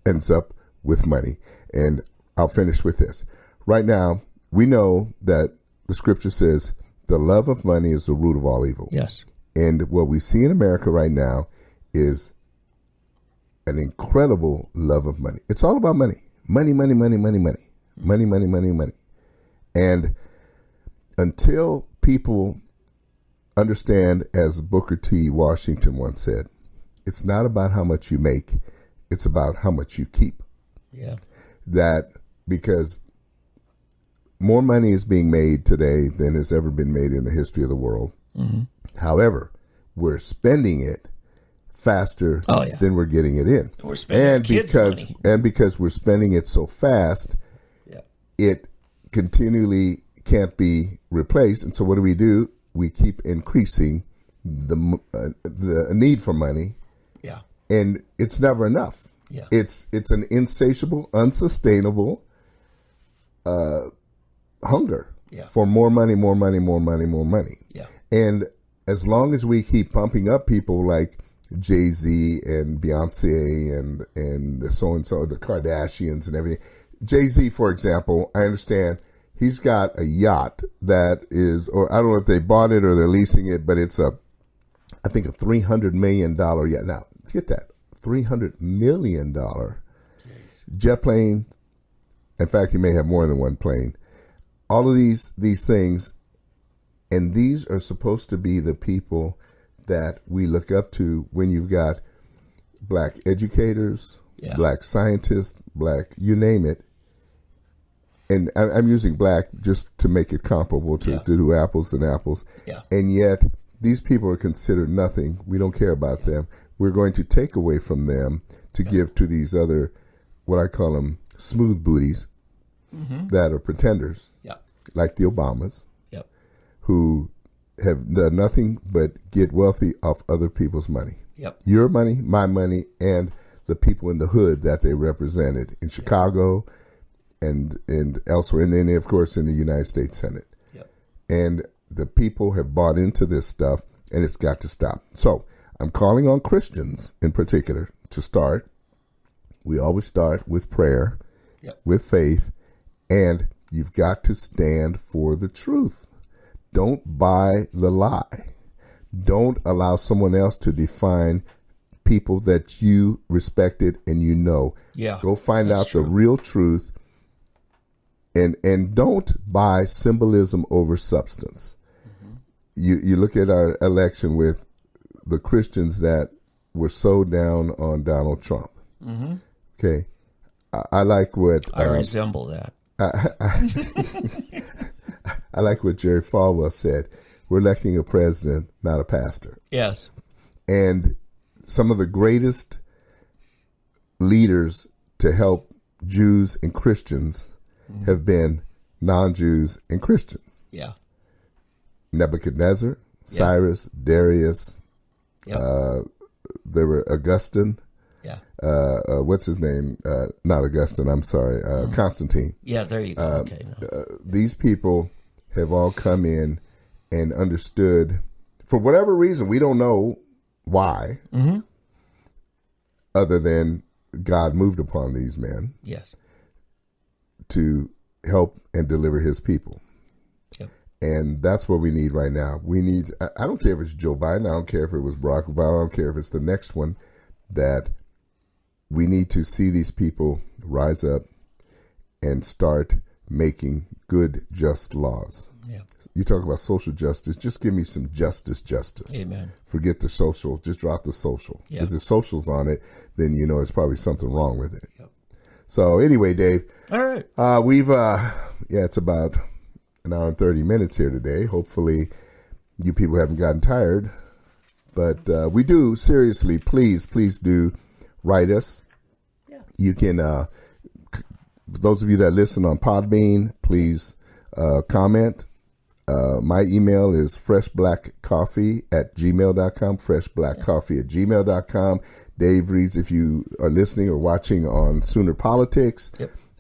ends up with money. And I'll finish with this. right now, we know that the scripture says the love of money is the root of all evil. Yes. And what we see in America right now is an incredible love of money. It's all about money. Money, money, money, money, money. Money, money, money, money. And until people understand, as Booker T. Washington once said, it's not about how much you make, it's about how much you keep. Yeah. That because more money is being made today than has ever been made in the history of the world. Mm-hmm. However, we're spending it faster than we're getting it in. We're spending kids' money. And because we're spending it so fast, it continually can't be replaced. And so what do? We keep increasing the need for money. Yeah. And it's never enough. Yeah. It's an insatiable, unsustainable hunger for more money, more money, more money, more money. Yeah. And as long as we keep pumping up people like Jay-Z and Beyonce and so-and-so, the Kardashians and everything. Jay-Z, for example, I understand he's got a yacht that is, or I don't know if they bought it or they're leasing it, but it's I think a $300 million yacht. Now, get that, $300 million jet plane. In fact, he may have more than one plane. All of these things, and these are supposed to be the people that we look up to when you've got black educators, black scientists, black, you name it. And I'm using black just to make it comparable to do apples and apples. Yeah. And yet these people are considered nothing. We don't care about them. We're going to take away from them to give to these other, what I call them, smooth booties that are pretenders, like the Obamas, who have done nothing but get wealthy off other people's money. Your money, my money, and the people in the hood that they represented in Chicago and elsewhere. And then, of course, in the United States Senate. And the people have bought into this stuff, and it's got to stop. So I'm calling on Christians in particular to start. We always start with prayer, with faith, and you've got to stand for the truth. Don't buy the lie. Don't allow someone else to define people that you respected and you know. Go find out the real truth, and don't buy symbolism over substance. You look at our election with the Christians that were so down on Donald Trump. Okay, I like what I resemble that. I like what Jerry Falwell said. We're electing a president, not a pastor. Yes. And some of the greatest leaders to help Jews and Christians have been non-Jews and Christians. Nebuchadnezzar, Cyrus, Darius, there were Augustine. What's his name? Not Augustine, I'm sorry. Constantine. There you go. Okay. These people have all come in and understood, for whatever reason, we don't know why, other than God moved upon these men to help and deliver his people. And that's what we need right now. We need, I don't care if it's Joe Biden, I don't care if it was Barack Obama, I don't care if it's the next one, that we need to see these people rise up and start making good, just laws. You talk about social justice, just give me some justice. Amen. Forget the social, just drop the social. If the social's on it, then you know there's probably something wrong with it. So anyway, Dave. All right. We've, it's about an hour and 30 minutes here today. Hopefully you people haven't gotten tired. But we do, seriously, please do write us. You can, those of you that listen on Podbean, please comment. My email is freshblackcoffee@gmail.com, freshblackcoffee@gmail.com. Dave reads, if you are listening or watching on Sooner Politics,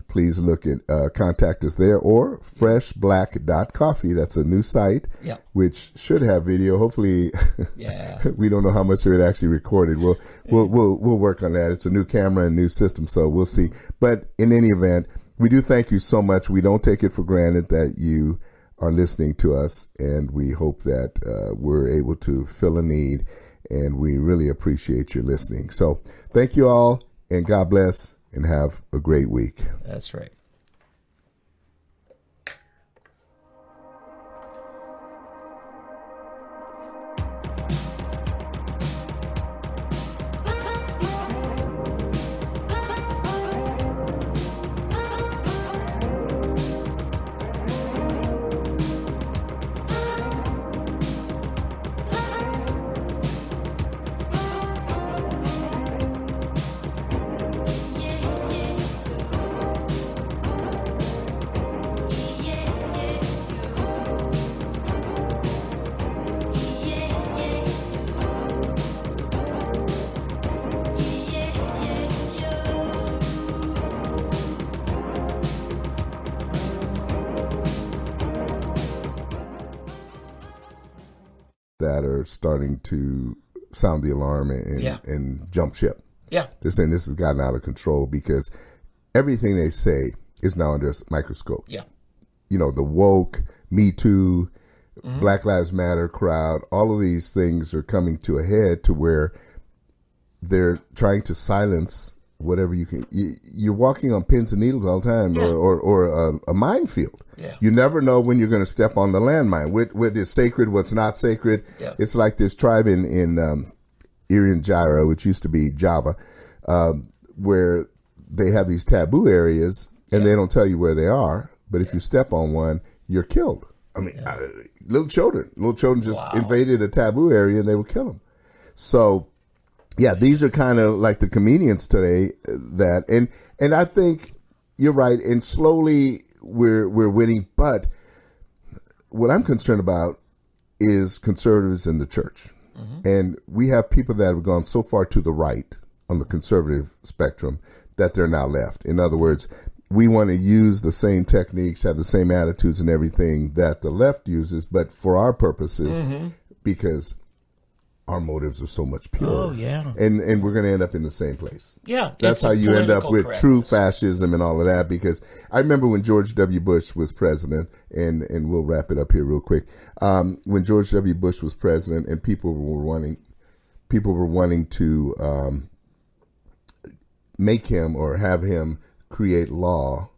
please look at contact us there, or freshblack.coffee. That's a new site, which should have video. Hopefully, we don't know how much of it actually recorded. We'll work on that. It's a new camera and new system, so we'll see. But in any event, we do thank you so much. We don't take it for granted that you are listening to us, and we hope that we're able to fill a need, and we really appreciate your listening. So thank you all, and God bless, and have a great week. That's right. That are starting to sound the alarm and jump ship. Yeah. They're saying this has gotten out of control because everything they say is now under a microscope. Yeah. You know, the woke, Me Too, Black Lives Matter crowd, all of these things are coming to a head to where they're trying to silence whatever you can. You're walking on pins and needles all the time, or a minefield. Yeah. You never know when you're going to step on the landmine. What is sacred, what's not sacred. Yeah. It's like this tribe in Irian Jaya, which used to be Java, where they have these taboo areas, and they don't tell you where they are. But if you step on one, you're killed. I mean, little children just invaded a taboo area, and they would kill them. So, yeah, these are kind of like the comedians today. And I think you're right. And slowly we're winning. But what I'm concerned about is conservatives in the church. And we have people that have gone so far to the right on the conservative spectrum that they're now left. In other words, we want to use the same techniques, have the same attitudes and everything that the left uses, but for our purposes, because our motives are so much purer. Oh, yeah. And we're going to end up in the same place. Yeah. That's how you end up with true fascism and all of that, because I remember when George W. Bush was president, and we'll wrap it up here real quick. When George W. Bush was president and people were wanting to make him or have him create law